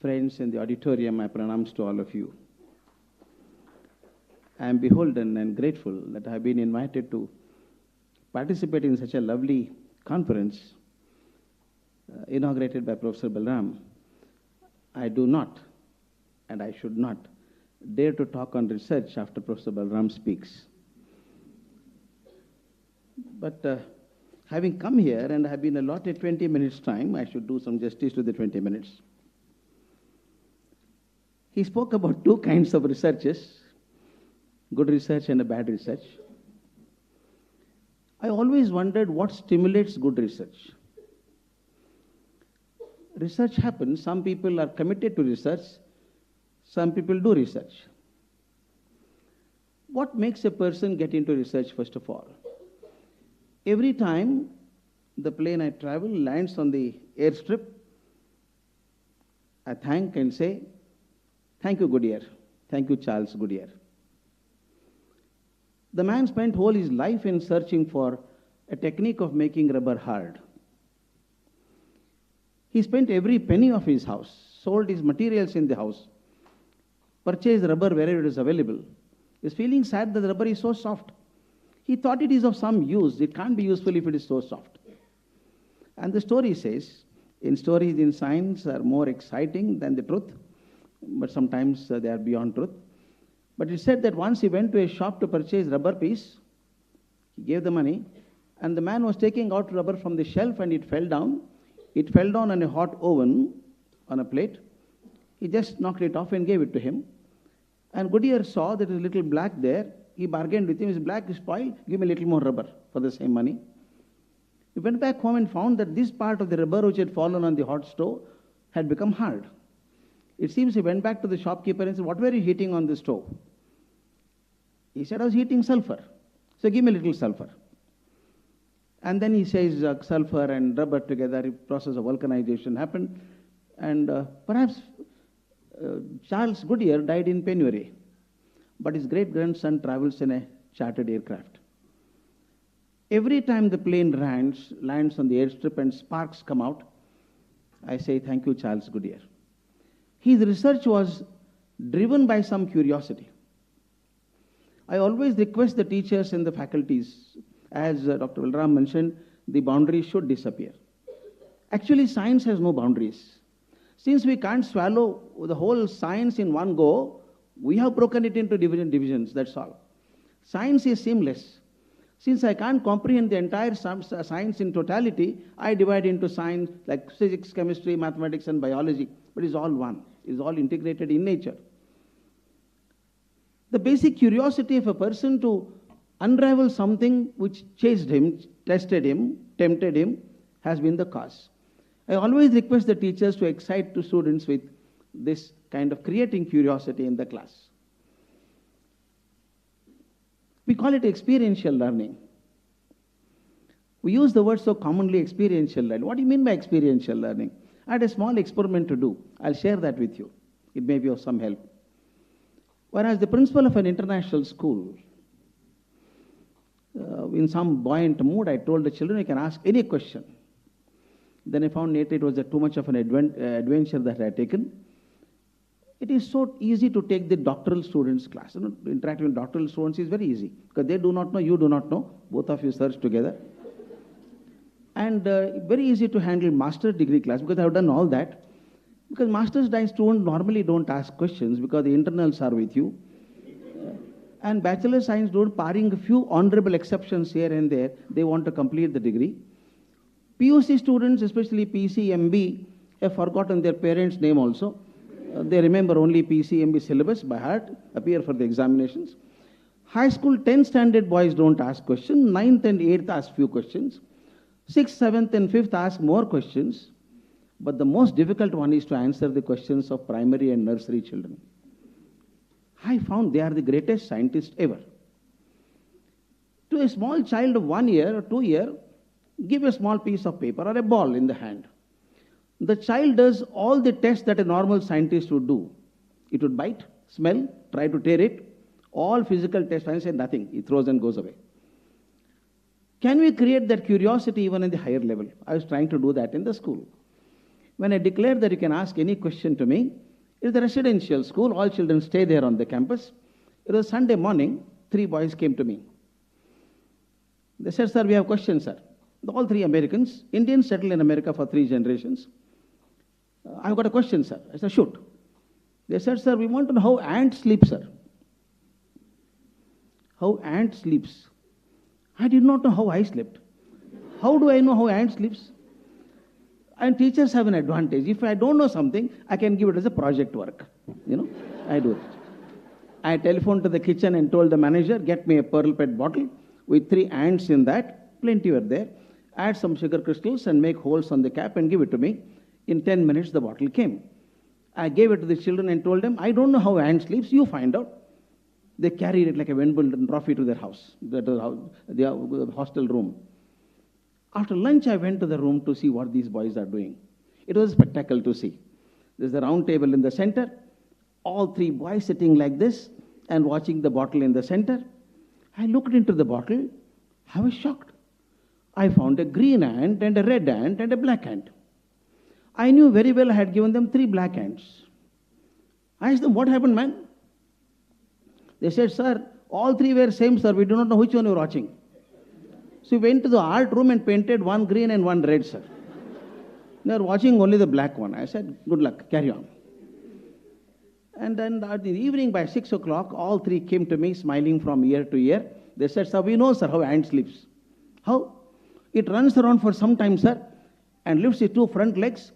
Friends in the auditorium, my pranams to all of you. I am beholden and grateful that I have been invited to participate in such a lovely conference inaugurated by Professor Balaram. I do not, and I should not, dare to talk on research after Professor Balaram speaks. But having come here and have been allotted 20 minutes time, I should do some justice to the 20 minutes. He spoke about two kinds of researches, good research and a bad research. I always wondered what stimulates good research. Research happens, some people are committed to research, some people do research. What makes a person get into research, first of all? Every time the plane I travel lands on the airstrip, I thank and say, thank you, Goodyear. Thank you, Charles Goodyear. The man spent whole his life in searching for a technique of making rubber hard. He spent every penny of his house, sold his materials in the house, purchased rubber wherever it is available. He's feeling sad that the rubber is so soft. He thought it is of some use. It can't be useful if it is so soft. And the story says, stories in science are more exciting than the truth, but sometimes they are beyond truth. But it said that once he went to a shop to purchase rubber piece, he gave the money, and the man was taking out rubber from the shelf and it fell down. It fell down on a hot oven on a plate. He just knocked it off and gave it to him. And Goodyear saw that there was a little black there. He bargained with him, his black is spoiled, give me a little more rubber for the same money. He went back home and found that this part of the rubber which had fallen on the hot stove had become hard. It seems he went back to the shopkeeper and said, what were you heating on the stove? He said, I was heating sulfur. So give me a little sulfur. And then he says sulfur and rubber together, a process of vulcanization happened. And perhaps Charles Goodyear died in penury, but his great-grandson travels in a chartered aircraft. Every time the plane lands on the airstrip and sparks come out, I say, thank you, Charles Goodyear. His research was driven by some curiosity. I always request the teachers and the faculties, as Dr. Balaram mentioned, the boundaries should disappear. Actually, science has no boundaries. Since we can't swallow the whole science in one go, we have broken it into divisions, that's all. Science is seamless. Since I can't comprehend the entire science in totality, I divide into science like physics, chemistry, mathematics, and biology, but it's all one. It's all integrated in nature. The basic curiosity of a person to unravel something which chased him, tested him, tempted him, has been the cause. I always request the teachers to excite the students with this kind of creating curiosity in the class. We call it experiential learning. We use the word so commonly, experiential learning. What do you mean by experiential learning? I had a small experiment to do. I'll share that with you. It may be of some help. Whereas the principal of an international school, in some buoyant mood, I told the children, you can ask any question. Then I found later it was too much of an adventure that I had taken. It is so easy to take the doctoral students' class. Interacting with doctoral students is very easy because they do not know, you do not know. Both of you search together. And very easy to handle master's degree class because I have done all that. Because master's degree students normally don't ask questions because the internals are with you. And bachelor science students, barring a few honorable exceptions here and there, they want to complete the degree. PUC students, especially PC, MB, have forgotten their parents' name also. They remember only PC, MB syllabus by heart, appear for the examinations. High school 10th standard boys don't ask questions. 9th and 8th ask few questions. 6th, 7th and 5th ask more questions. But the most difficult one is to answer the questions of primary and nursery children. I found they are the greatest scientists ever. To a small child of 1 year or 2 years, give a small piece of paper or a ball in the hand. The child does all the tests that a normal scientist would do. It would bite, smell, try to tear it, all physical tests, and say nothing. It throws and goes away. Can we create that curiosity even in the higher level? I was trying to do that in the school. When I declared that you can ask any question to me, it's a residential school, all children stay there on the campus. It was Sunday morning, 3 boys came to me. They said, sir, we have questions, sir. All 3 Americans, Indians settled in America for 3 generations. I've got a question, sir. I said, shoot. They said, sir, we want to know how ant sleeps, sir. How ant sleeps. I did not know how I slept. How do I know how ant sleeps? And teachers have an advantage. If I don't know something, I can give it as a project work. I do it. I telephoned to the kitchen and told the manager, get me a pearl pet bottle with 3 ants in that. Plenty were there. Add some sugar crystals and make holes on the cap and give it to me. In 10 minutes, the bottle came. I gave it to the children and told them, I don't know how ant sleeps, you find out. They carried it like a Wimbledon trophy to their house, the hostel room. After lunch, I went to the room to see what these boys are doing. It was a spectacle to see. There's a round table in the center, all 3 boys sitting like this and watching the bottle in the center. I looked into the bottle. I was shocked. I found a green ant and a red ant and a black ant. I knew very well I had given them 3 black ants. I asked them, what happened, man? They said, sir, all 3 were same, sir. We do not know which one you were watching. So we went to the art room and painted 1 green and 1 red, sir. They were watching only the black one. I said, good luck, carry on. And then in the evening by 6 o'clock, all 3 came to me smiling from ear to ear. They said, sir, we know, sir, how ant sleeps. How? It runs around for some time, sir, and lifts its 2 front legs,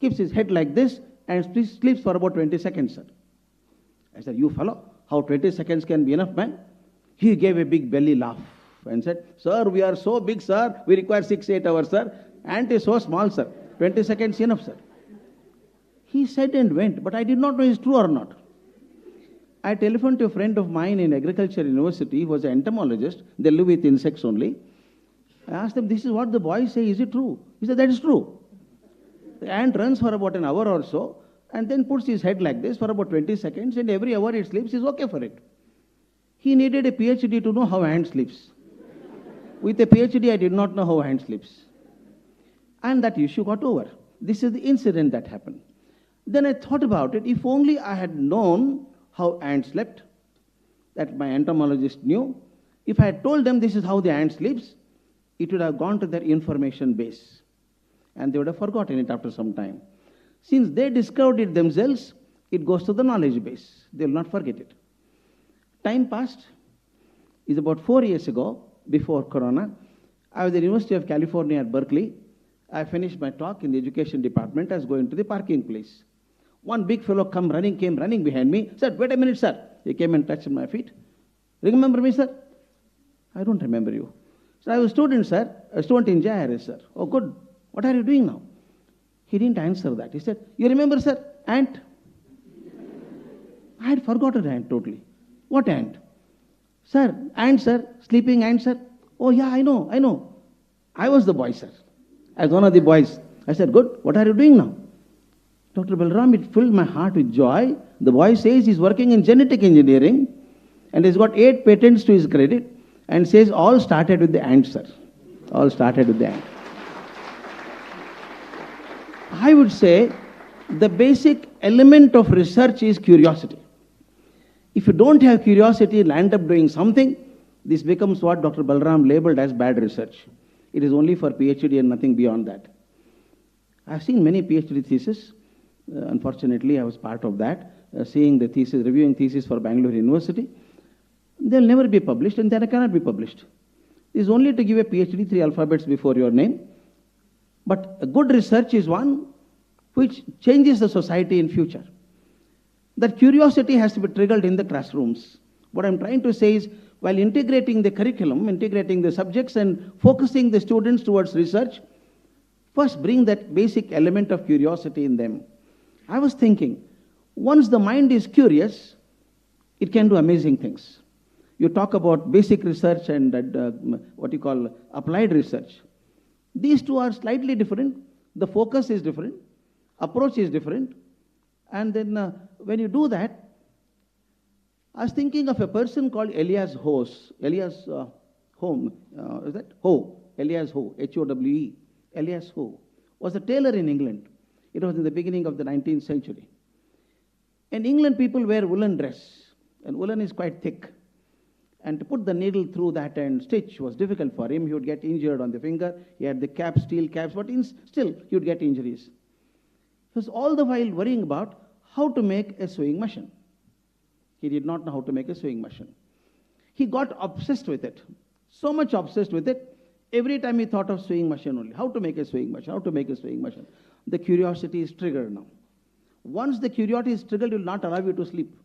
keeps his head like this, and sleeps for about 20 seconds, sir. I said, you fellow, how 20 seconds can be enough, man? He gave a big belly laugh and said, sir, we are so big, sir, we require 6-8 hours, sir. Ant is so small, sir. 20 seconds enough, sir. He said and went, but I did not know it's true or not. I telephoned to a friend of mine in Agriculture University who was an entomologist. They live with insects only. I asked him, this is what the boys say, is it true? He said, that is true. The ant runs for about an hour or so and then puts his head like this for about 20 seconds and every hour it sleeps is okay for it. He needed a PhD to know how ant sleeps. With a PhD, I did not know how ant sleeps. And that issue got over. This is the incident that happened. Then I thought about it. If only I had known how ants slept, that my entomologist knew. If I had told them this is how the ant sleeps, it would have gone to their information base. And they would have forgotten it after some time. Since they discovered it themselves, it goes to the knowledge base. They will not forget it. Time passed. It's about 4 years ago, before Corona. I was at the University of California at Berkeley. I finished my talk in the education department. I was going to the parking place. One big fellow came running behind me. Said, wait a minute, sir. He came and touched my feet. Remember me, sir? I don't remember you. So I was a student, sir. A student in IISc, sir. Oh, good. What are you doing now? He didn't answer that. He said, you remember, sir? Ant? I had forgotten ant totally. What ant? Sir, ant, sir. Sleeping ant, sir. Oh, yeah, I know. I was the boy, sir. I was one of the boys. I said, good. What are you doing now? Dr. Balaram, it filled my heart with joy. The boy says he's working in genetic engineering and he's got 8 patents to his credit and says all started with the ant, sir. All started with the ant. I would say the basic element of research is curiosity. If you don't have curiosity, you'll end up doing something. This becomes what Dr. Balaram labeled as bad research. It is only for PhD and nothing beyond that. I've seen many PhD theses. Unfortunately, I was part of that, seeing the thesis, reviewing thesis for Bangalore University. They'll never be published and they cannot be published. It's only to give a PhD 3 alphabets before your name. But a good research is one which changes the society in future. That curiosity has to be triggered in the classrooms. What I'm trying to say is, while integrating the curriculum, integrating the subjects and focusing the students towards research, first bring that basic element of curiosity in them. I was thinking, once the mind is curious, it can do amazing things. You talk about basic research and what you call applied research. These two are slightly different. The focus is different. Approach is different. And then when you do that, I was thinking of a person called Elias Ho. Elias Ho, Elias Ho, H-O-W-E. Elias Ho was a tailor in England. It was in the beginning of the 19th century. In England, people wear woolen dress, and woolen is quite thick. And to put the needle through that and stitch was difficult for him. He would get injured on the finger. He had the caps, steel caps, but still he would get injuries. He was all the while worrying about how to make a sewing machine. He did not know how to make a sewing machine. He got obsessed with it, so much obsessed with it. Every time he thought of sewing machine only, how to make a sewing machine, how to make a sewing machine. The curiosity is triggered now. Once the curiosity is triggered, it will not allow you to sleep.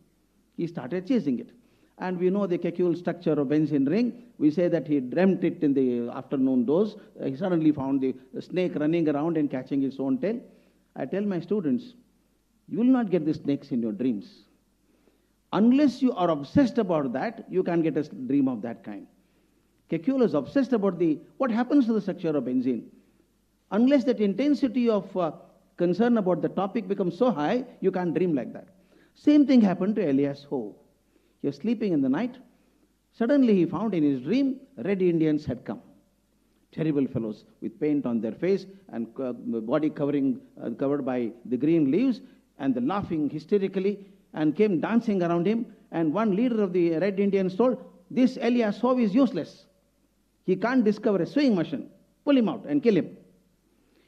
He started chasing it. And we know the Kekulé structure of benzene ring. We say that he dreamt it in the afternoon dose. He suddenly found the snake running around and catching its own tail. I tell my students, you will not get the snakes in your dreams. Unless you are obsessed about that, you can't get a dream of that kind. Kekulé is obsessed about what happens to the structure of benzene. Unless that intensity of concern about the topic becomes so high, you can't dream like that. Same thing happened to Elias Howe. He was sleeping in the night. Suddenly he found in his dream, Red Indians had come. Terrible fellows with paint on their face and body covered by the green leaves, and the laughing hysterically and came dancing around him. And one leader of the Red Indians told, this Elias Howe is useless. He can't discover a sewing machine. Pull him out and kill him.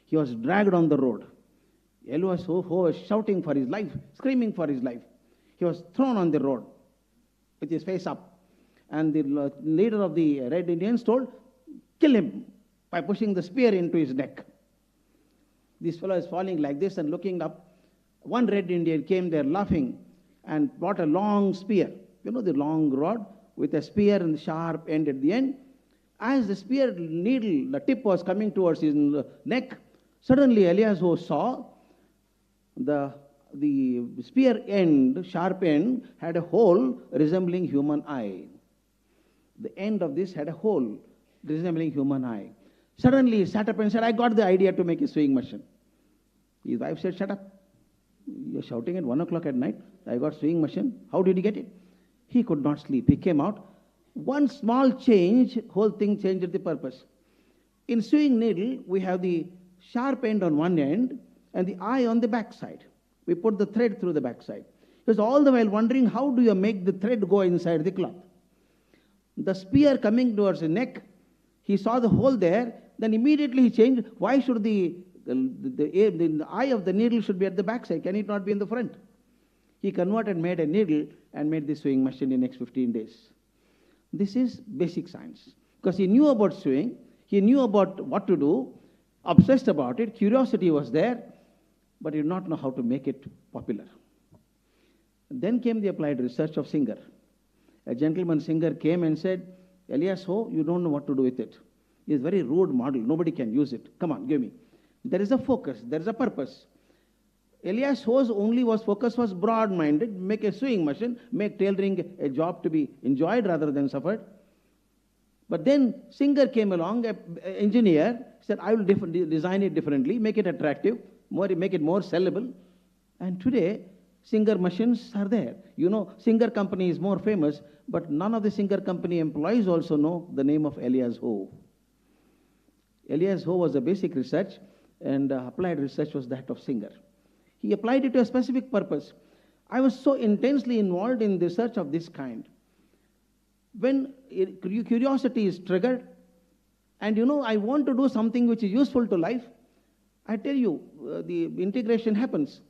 He was dragged on the road. Elias Howe was shouting for his life, screaming for his life. He was thrown on the road with his face up. And the leader of the Red Indians told, kill him by pushing the spear into his neck. This fellow is falling like this and looking up. One Red Indian came there laughing and brought a long spear. You know the long rod with a spear and sharp end at the end. As the spear needle, the tip was coming towards his neck, suddenly Elias Howe saw the spear end, sharp end, had a hole resembling human eye. The end of this had a hole resembling human eye. Suddenly he sat up and said, I got the idea to make a sewing machine. His wife said, shut up. You're shouting at 1 o'clock at night. I got sewing machine. How did he get it? He could not sleep. He came out. One small change, whole thing changed the purpose. In sewing needle, we have the sharp end on one end and the eye on the back side. We put the thread through the back side. He was all the while wondering, how do you make the thread go inside the cloth? The spear coming towards the neck, he saw the hole there, then immediately he changed. Why should the eye of the needle should be at the back side? Can it not be in the front? He converted, made a needle and made the sewing machine in the next 15 days. This is basic science. Because he knew about sewing, he knew about what to do, obsessed about it, curiosity was there, but he did not know how to make it popular. Then came the applied research of Singer. A gentleman Singer came and said, Elias Howe, you don't know what to do with it. It's a very rude model. Nobody can use it. Come on, give me. There is a focus. There is a purpose. Elias Howe's focus was broad-minded, make a sewing machine, make tailoring a job to be enjoyed rather than suffered. But then Singer came along, an engineer, said, I will design it differently, make it attractive, make it more sellable. And today, Singer machines are there. You know, Singer company is more famous, but none of the Singer company employees also know the name of Elias Howe. Elias Howe was a basic research, and applied research was that of Singer. He applied it to a specific purpose. I was so intensely involved in research of this kind. When curiosity is triggered, and you know, I want to do something which is useful to life, I tell you, the integration happens.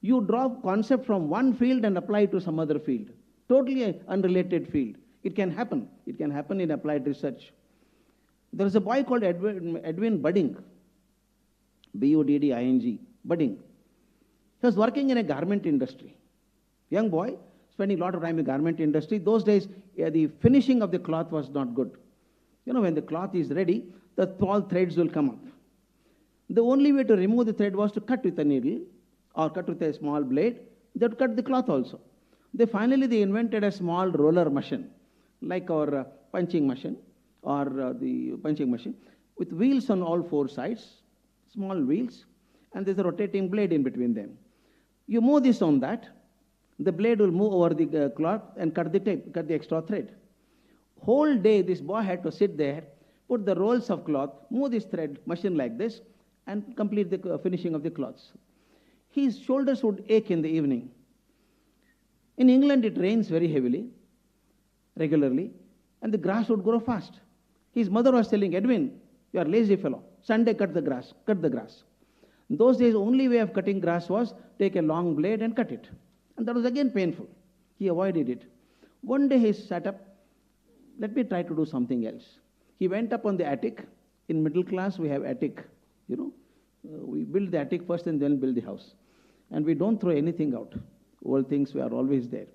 You draw concept from one field and apply it to some other field. Totally unrelated field. It can happen. It can happen in applied research. There is a boy called Edwin Budding, Budding, Budding. He was working in a garment industry. Young boy, spending a lot of time in the garment industry. Those days, the finishing of the cloth was not good. You know, when the cloth is ready, the small threads will come up. The only way to remove the thread was to cut with a needle or cut with a small blade. They would cut the cloth also. Finally, they invented a small roller machine, like our punching machine or the punching machine, with wheels on all four sides, small wheels, and there's a rotating blade in between them. You move this on that, the blade will move over the cloth and cut the tape, cut the extra thread. Whole day, this boy had to sit there, put the rolls of cloth, move this thread machine like this, and complete the finishing of the cloths. his shoulders would ache in the evening. In England, it rains very heavily, regularly, and the grass would grow fast. His mother was telling, Edwin, you are a lazy fellow. Sunday, cut the grass, cut the grass. In those days, only way of cutting grass was take a long blade and cut it. And that was again painful. He avoided it. One day he sat up, let me try to do something else. He went up on the attic. In middle class, we have attic, you know. We build the attic first and then build the house. And we don't throw anything out. Old things are always there.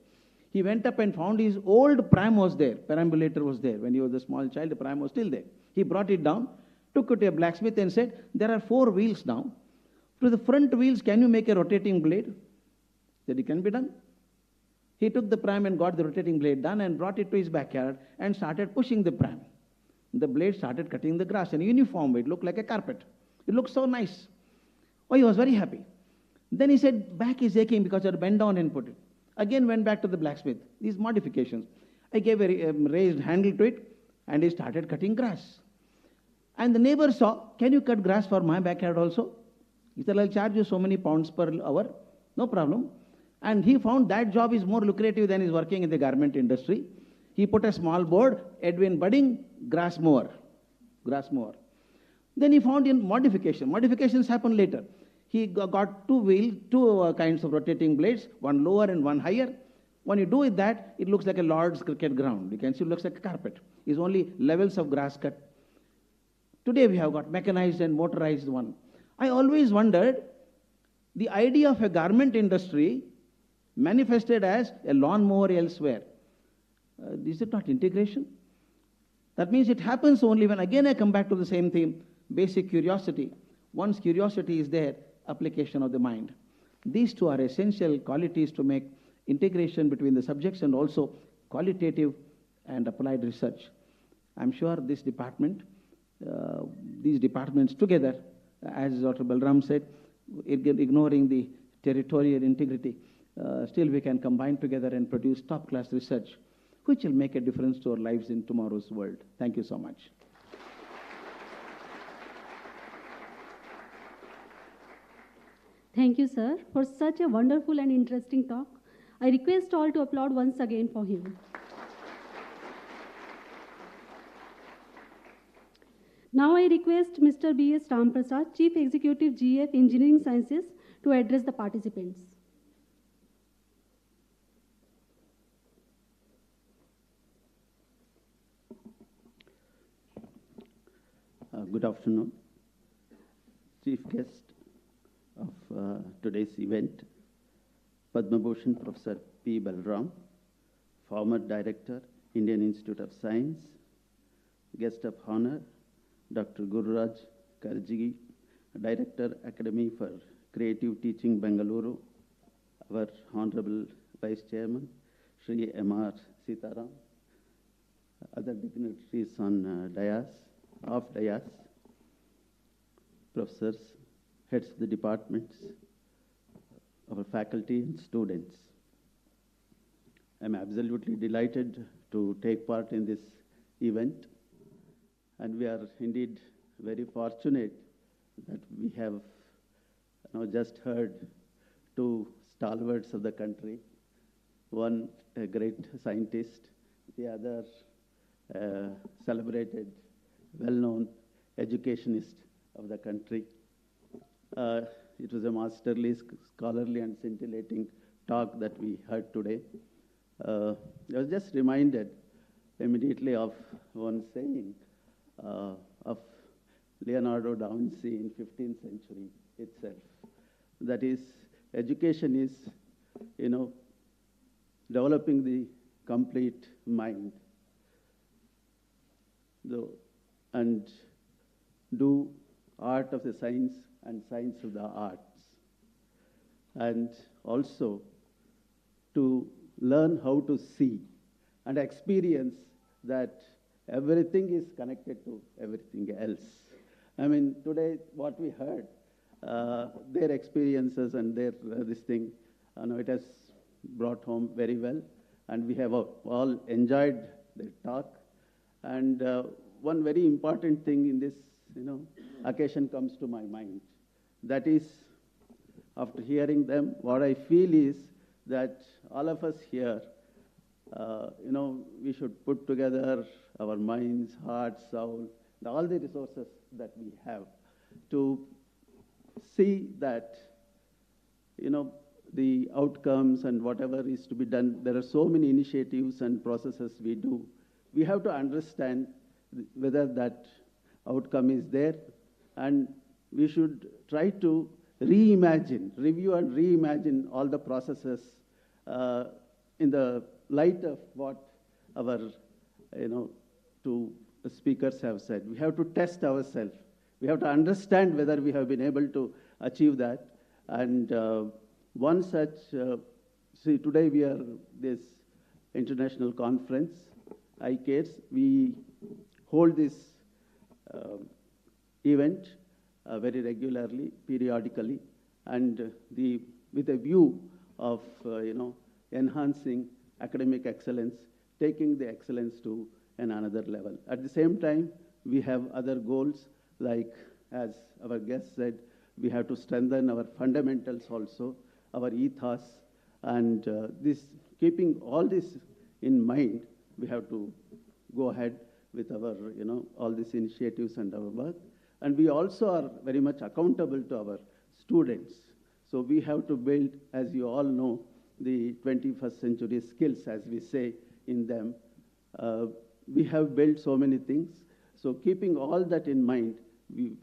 He went up and found his old pram was there. Perambulator was there. When he was a small child, the pram was still there. He brought it down, took it to a blacksmith and said, there are 4 wheels now. To the front wheels, can you make a rotating blade? Said, it can be done. He took the pram and got the rotating blade done and brought it to his backyard and started pushing the pram. The blade started cutting the grass in a uniform way. It looked like a carpet. It looked so nice. Oh, he was very happy. Then he said, back is aching because I had to bend down and put it. Again went back to the blacksmith. These modifications. I gave a raised handle to it and he started cutting grass. And the neighbor saw, can you cut grass for my backyard also? He said, I'll charge you so many pounds per hour. No problem. And he found that job is more lucrative than his working in the garment industry. He put a small board, Edwin Budding, grass mower. Grass mower. Then he found in modification. Modifications happen later. He got 2 kinds of rotating blades, one lower and one higher. When you do it that, it looks like a Lord's cricket ground. You can see it looks like a carpet. It's only levels of grass cut. Today we have got mechanized and motorized one. I always wondered, the idea of a garment industry manifested as a lawn mower elsewhere. Is it not integration? That means it happens only when, again I come back to the same theme, basic curiosity. Once curiosity is there, application of the mind. These two are essential qualities to make integration between the subjects and also qualitative and applied research. I'm sure this department, these departments together, as Dr. Balaram said, ignoring the territorial integrity, still we can combine together and produce top-class research, which will make a difference to our lives in tomorrow's world. Thank you so much. Thank you, sir, for such a wonderful and interesting talk. I request all to applaud once again for him. Now I request Mr. B.S. Ramprasad, Chief Executive GF Engineering Sciences, to address the participants. Good afternoon. Chief guest of today's event, Padma Bhushan Professor P. Balaram, former Director, Indian Institute of Science, guest of honor, Dr. Gururaj, Karajagi, Director, Academy for Creative Teaching, Bengaluru, our Honorable Vice Chairman, Shri M.R. Sitaram, other dignitaries on dais, professors, heads of the departments, our faculty and students. I'm absolutely delighted to take part in this event, and we are indeed very fortunate that we have just heard 2 stalwarts of the country, one a great scientist, the other celebrated, well-known educationist of the country. It was a masterly, scholarly, and scintillating talk that we heard today. I was just reminded immediately of one saying of Leonardo da Vinci in 15th century itself. That is, education is, developing the complete mind. And do art of the science and science of the arts. And also to learn how to see and experience that everything is connected to everything else. I mean, today what we heard, their experiences and their this thing, it has brought home very well, and we have all enjoyed their talk. And one very important thing in this, occasion comes to my mind. That is, after hearing them, what I feel is that all of us here, we should put together our minds, hearts, soul, all the resources that we have to see that, the outcomes and whatever is to be done. There are so many initiatives and processes we do. We have to understand whether that outcome is there, and we should try to review and reimagine all the processes in the light of what our, two speakers have said. We have to test ourselves. We have to understand whether we have been able to achieve that. And one such, today we are this international conference, ICARES. We hold this event very regularly, periodically, and with a view of, enhancing academic excellence, taking the excellence to another level. At the same time, we have other goals, like, as our guest said, we have to strengthen our fundamentals also, our ethos, and keeping all this in mind, we have to go ahead with our, all these initiatives and our work. And we also are very much accountable to our students. So we have to build, as you all know, the 21st century skills, as we say in them. We have built so many things. So keeping all that in mind, we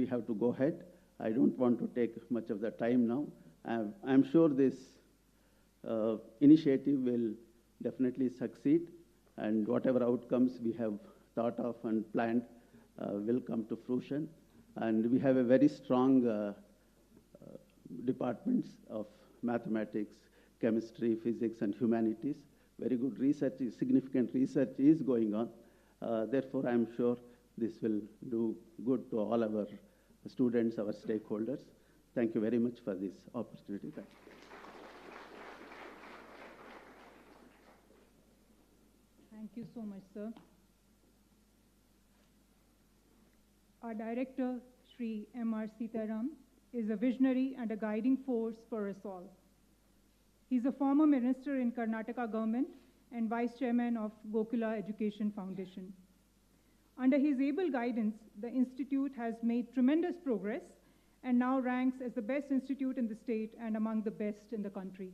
have to go ahead. I don't want to take much of the time now. I'm sure this initiative will definitely succeed, and whatever outcomes we have thought of and planned will come to fruition. And we have a very strong departments of mathematics, chemistry, physics, and humanities. Very good research, significant research is going on. Therefore, I'm sure this will do good to all our students, our stakeholders. Thank you very much for this opportunity. Thank you. Thank you so much, sir. Our director, Shri M.R. Sitaram, is a visionary and a guiding force for us all. He's a former minister in Karnataka government and vice chairman of Gokula Education Foundation. Under his able guidance, the institute has made tremendous progress and now ranks as the best institute in the state and among the best in the country.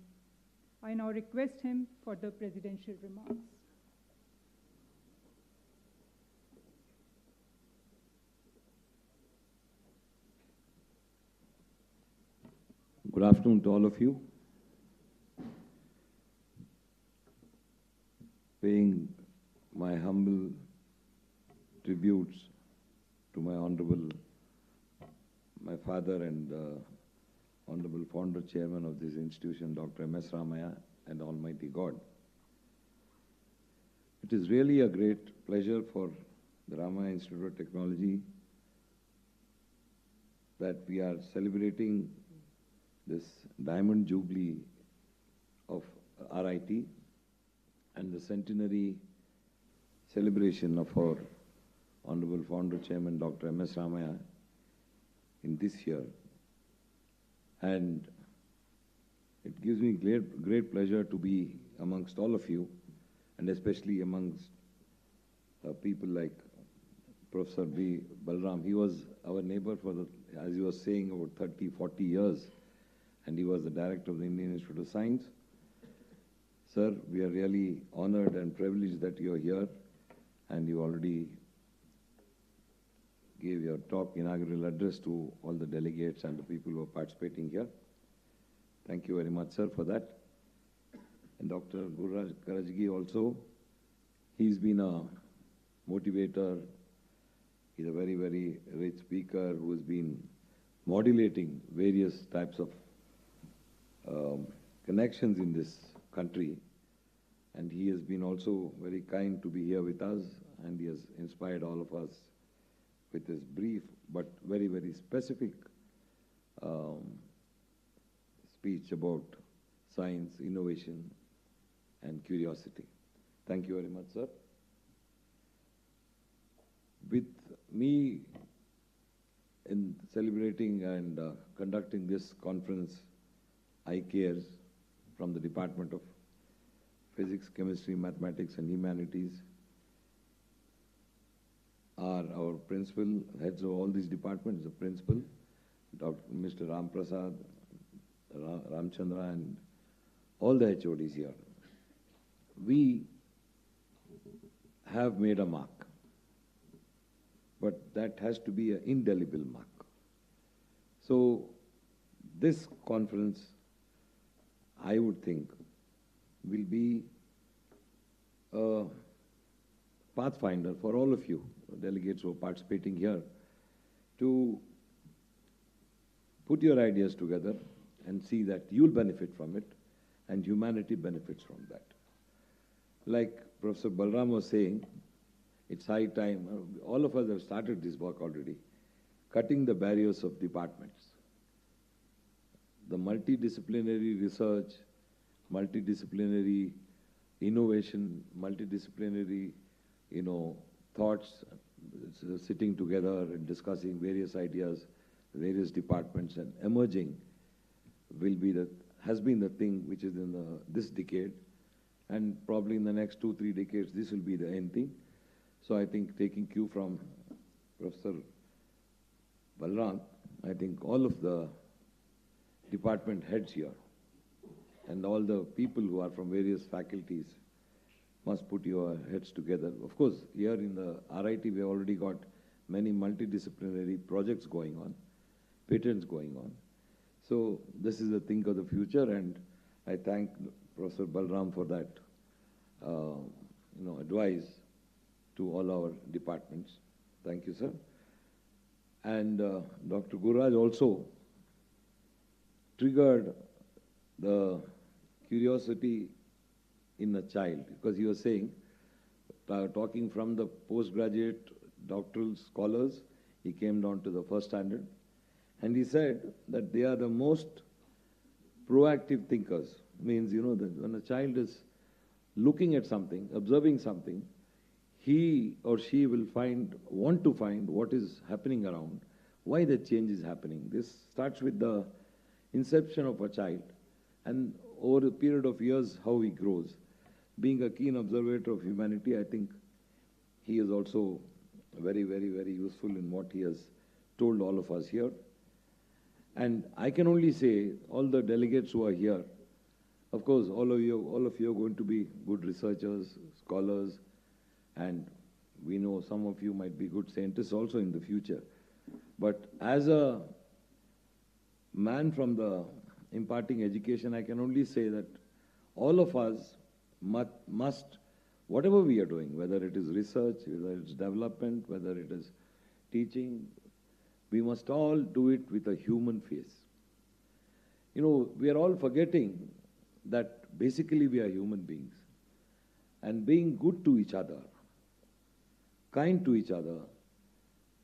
I now request him for the presidential remarks. Good afternoon to all of you. Paying my humble tributes to my father and honorable founder chairman of this institution, Dr. M.S. Ramaiah, and Almighty God. It is really a great pleasure for the Ramaiah Institute of Technology that we are celebrating this Diamond Jubilee of RIT and the centenary celebration of our honorable founder chairman, Dr. M.S. Ramaiah, in this year. And it gives me great pleasure to be amongst all of you, and especially amongst people like Professor B. Balaram. He was our neighbor for, as he was saying, about 30, 40 years, and he was the director of the Indian Institute of Science. Sir, we are really honored and privileged that you are here, and you already gave your talk, inaugural address to all the delegates and the people who are participating here. Thank you very much, sir, for that. And Dr. Gururaj Karajagi also, he's been a motivator. He's a very, very rich speaker who has been modulating various types of connections in this country. And he has been also very kind to be here with us, and he has inspired all of us with his brief but very, very specific speech about science, innovation, and curiosity. Thank you very much, sir. With me in celebrating and conducting this conference ICARES from the Department of Physics, Chemistry, Mathematics and Humanities are our principal, heads of all these departments, the principal, Mr. Ram Prasad, Ramchandra and all the HODs here. We have made a mark, but that has to be an indelible mark. So this conference, I would think, will be a pathfinder for all of you, delegates who are participating here, to put your ideas together and see that you'll benefit from it and humanity benefits from that. Like Professor Balaram was saying, it's high time, all of us have started this work already, cutting the barriers of departments. The multidisciplinary research, multidisciplinary innovation, multidisciplinary, thoughts, sitting together and discussing various ideas, various departments and emerging has been the thing which is in this decade, and probably in the next 2-3 decades this will be the end thing. So I think, taking cue from Professor Balaram, I think all of the department heads here and all the people who are from various faculties must put your heads together. Of course, here in the RIT we have already got many multidisciplinary projects going on, patents going on. So this is the thing of the future, and I thank Professor Balaram for that advice to all our departments. Thank you, sir. And Dr. Gururaj also triggered the curiosity in a child, because he was saying, talking from the postgraduate doctoral scholars, he came down to the first standard, and he said that they are the most proactive thinkers. Means, that when a child is looking at something, observing something, he or she will want to find what is happening around, why the change is happening. This starts with the inception of a child, and over a period of years, how he grows. Being a keen observer of humanity, I think he is also very, very, very useful in what he has told all of us here. And I can only say, all the delegates who are here, of course, all of you are going to be good researchers, scholars, and we know some of you might be good scientists also in the future. But as a man from the imparting education, I can only say that all of us must, whatever we are doing, whether it is research, whether it's development, whether it is teaching, we must all do it with a human face. We are all forgetting that basically we are human beings. And being good to each other, kind to each other,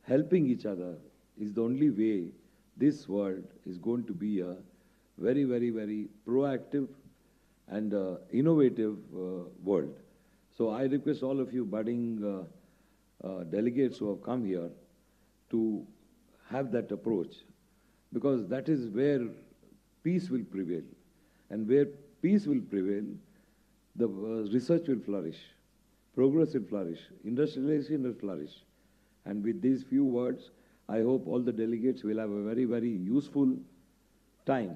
helping each other is the only way this world is going to be a very, very, very proactive and innovative world. So I request all of you budding delegates who have come here to have that approach, because that is where peace will prevail. And where peace will prevail, the research will flourish, progress will flourish, industrialization will flourish. And with these few words, I hope all the delegates will have a very, very useful time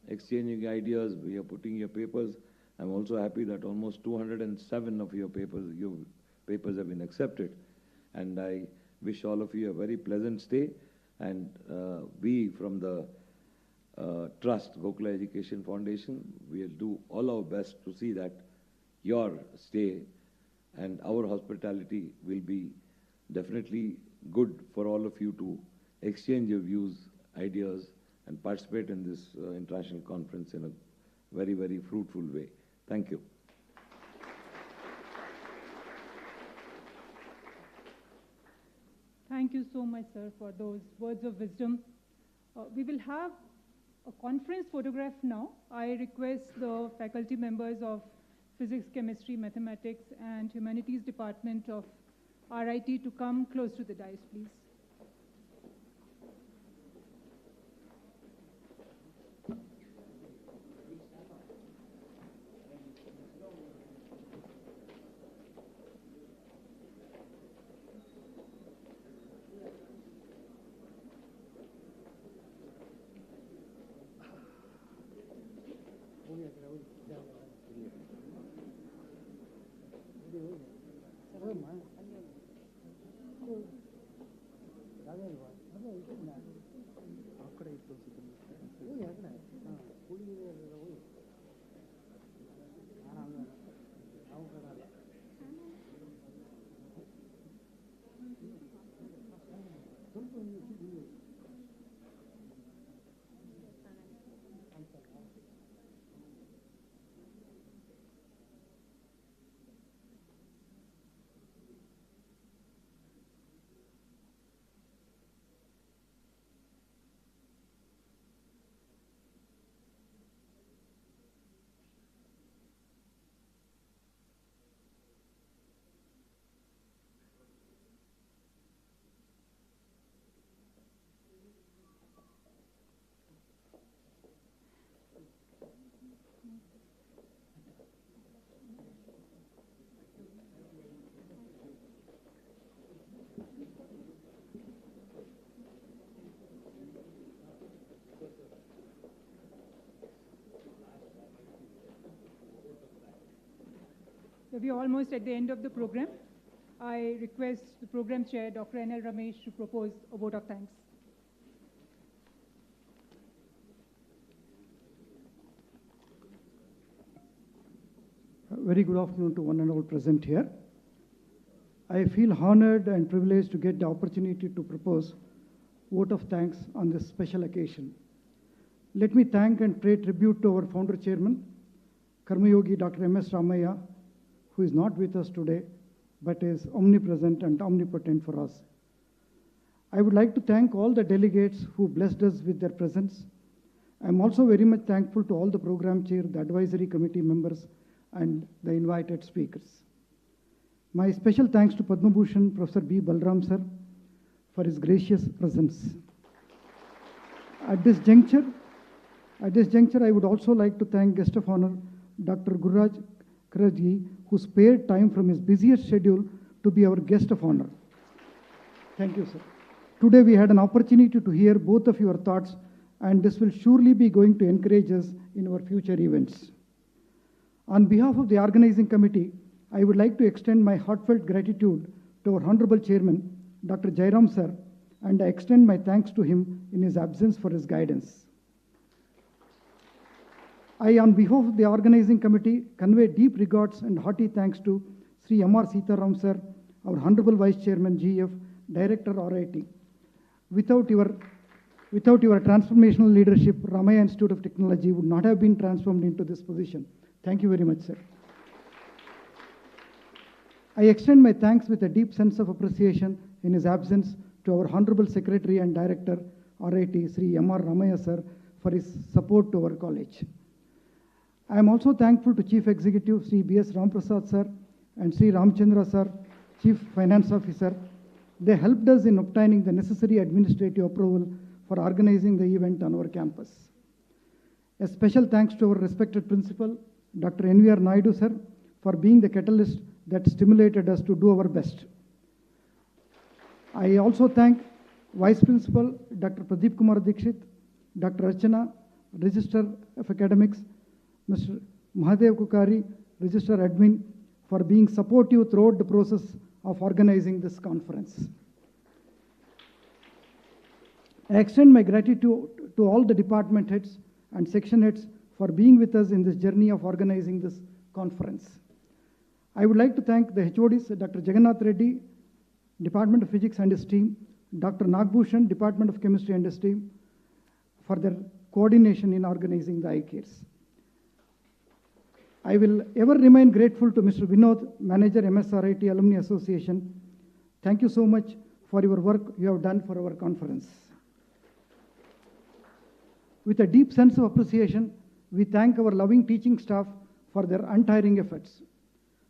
exchanging ideas. We are putting your papers. I'm also happy that almost 207 of your papers have been accepted. And I wish all of you a very pleasant stay. And we from the Trust, Gokula Education Foundation, we'll do all our best to see that your stay and our hospitality will be definitely good for all of you to exchange your views, ideas, and participate in this international conference in a very, very fruitful way. Thank you. Thank you so much, sir, for those words of wisdom. We will have a conference photograph now. I request the faculty members of Physics, Chemistry, Mathematics, and Humanities Department of RIT to come close to the dais, please. We're almost at the end of the program. I request the program chair, Dr. N.L. Ramesh, to propose a vote of thanks. Very good afternoon to one and all present here. I feel honored and privileged to get the opportunity to propose vote of thanks on this special occasion. Let me thank and pay tribute to our founder chairman, Karmayogi Dr. M.S. Ramaiah, who is not with us today, but is omnipresent and omnipotent for us. I would like to thank all the delegates who blessed us with their presence. I'm also very much thankful to all the program chair, the advisory committee members, and the invited speakers. My special thanks to Padma Bhushan, Professor B. Balaram sir, for his gracious presence. At this juncture, I would also like to thank guest of honor, Dr. Gururaj, Karajagi, who spared time from his busiest schedule to be our guest of honor. Thank you, sir. Today we had an opportunity to hear both of your thoughts, and this will surely be going to encourage us in our future events. On behalf of the organizing committee, I would like to extend my heartfelt gratitude to our Honorable Chairman, Dr. Jairam sir, and I extend my thanks to him in his absence for his guidance. I, on behalf of the organizing committee, convey deep regards and hearty thanks to Sri M.R. Sitaram sir, our Honorable Vice Chairman, GF, Director, RIT. Without your transformational leadership, Ramaiah Institute of Technology would not have been transformed into this position. Thank you very much, sir. I extend my thanks with a deep sense of appreciation in his absence to our Honorable Secretary and Director, RIT, Sri M.R. Ramaiah sir, for his support to our college. I am also thankful to Chief Executive Sri B.S. Ramprasad sir and Sri Ramchandra sir, Chief Finance Officer. They helped us in obtaining the necessary administrative approval for organizing the event on our campus. A special thanks to our respected principal, Dr. N.V.R. Naidu sir, for being the catalyst that stimulated us to do our best. I also thank Vice Principal, Dr. Pradeep Kumar Dikshit, Dr. Archana, Register of Academics, Mr. Mahadev Kukari, Register Admin, for being supportive throughout the process of organizing this conference. I extend my gratitude to all the department heads and section heads for being with us in this journey of organizing this conference. I would like to thank the HODs, Dr. Jagannath Reddy, Department of Physics and his team, Dr. Nagbhushan, Department of Chemistry and his team, for their coordination in organizing the ICARES. I will ever remain grateful to Mr. Vinod, Manager, MSRIT Alumni Association. Thank you so much for your work you have done for our conference. With a deep sense of appreciation, we thank our loving teaching staff for their untiring efforts.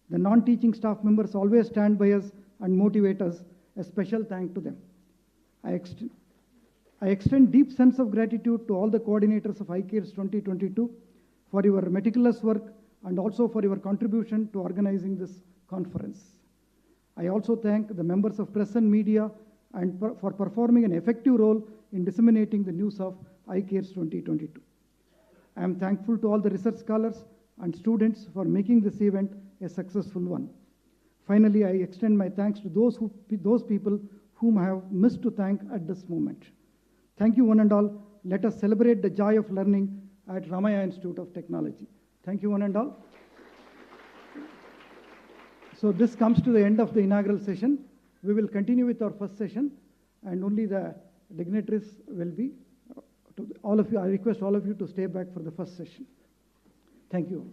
The non-teaching staff members always stand by us and motivate us. A special thank to them. I extend deep sense of gratitude to all the coordinators of ICARES 2022 for your meticulous work and also for your contribution to organizing this conference. I also thank the members of press and media and for performing an effective role in disseminating the news of ICARES 2022. I am thankful to all the research scholars and students for making this event a successful one. Finally, I extend my thanks to those people whom I have missed to thank at this moment. Thank you, one and all. Let us celebrate the joy of learning at Ramaiah Institute of Technology. Thank you, one and all. So this comes to the end of the inaugural session. We will continue with our first session, and only the dignitaries will be. All of you, I request all of you to stay back for the first session. Thank you.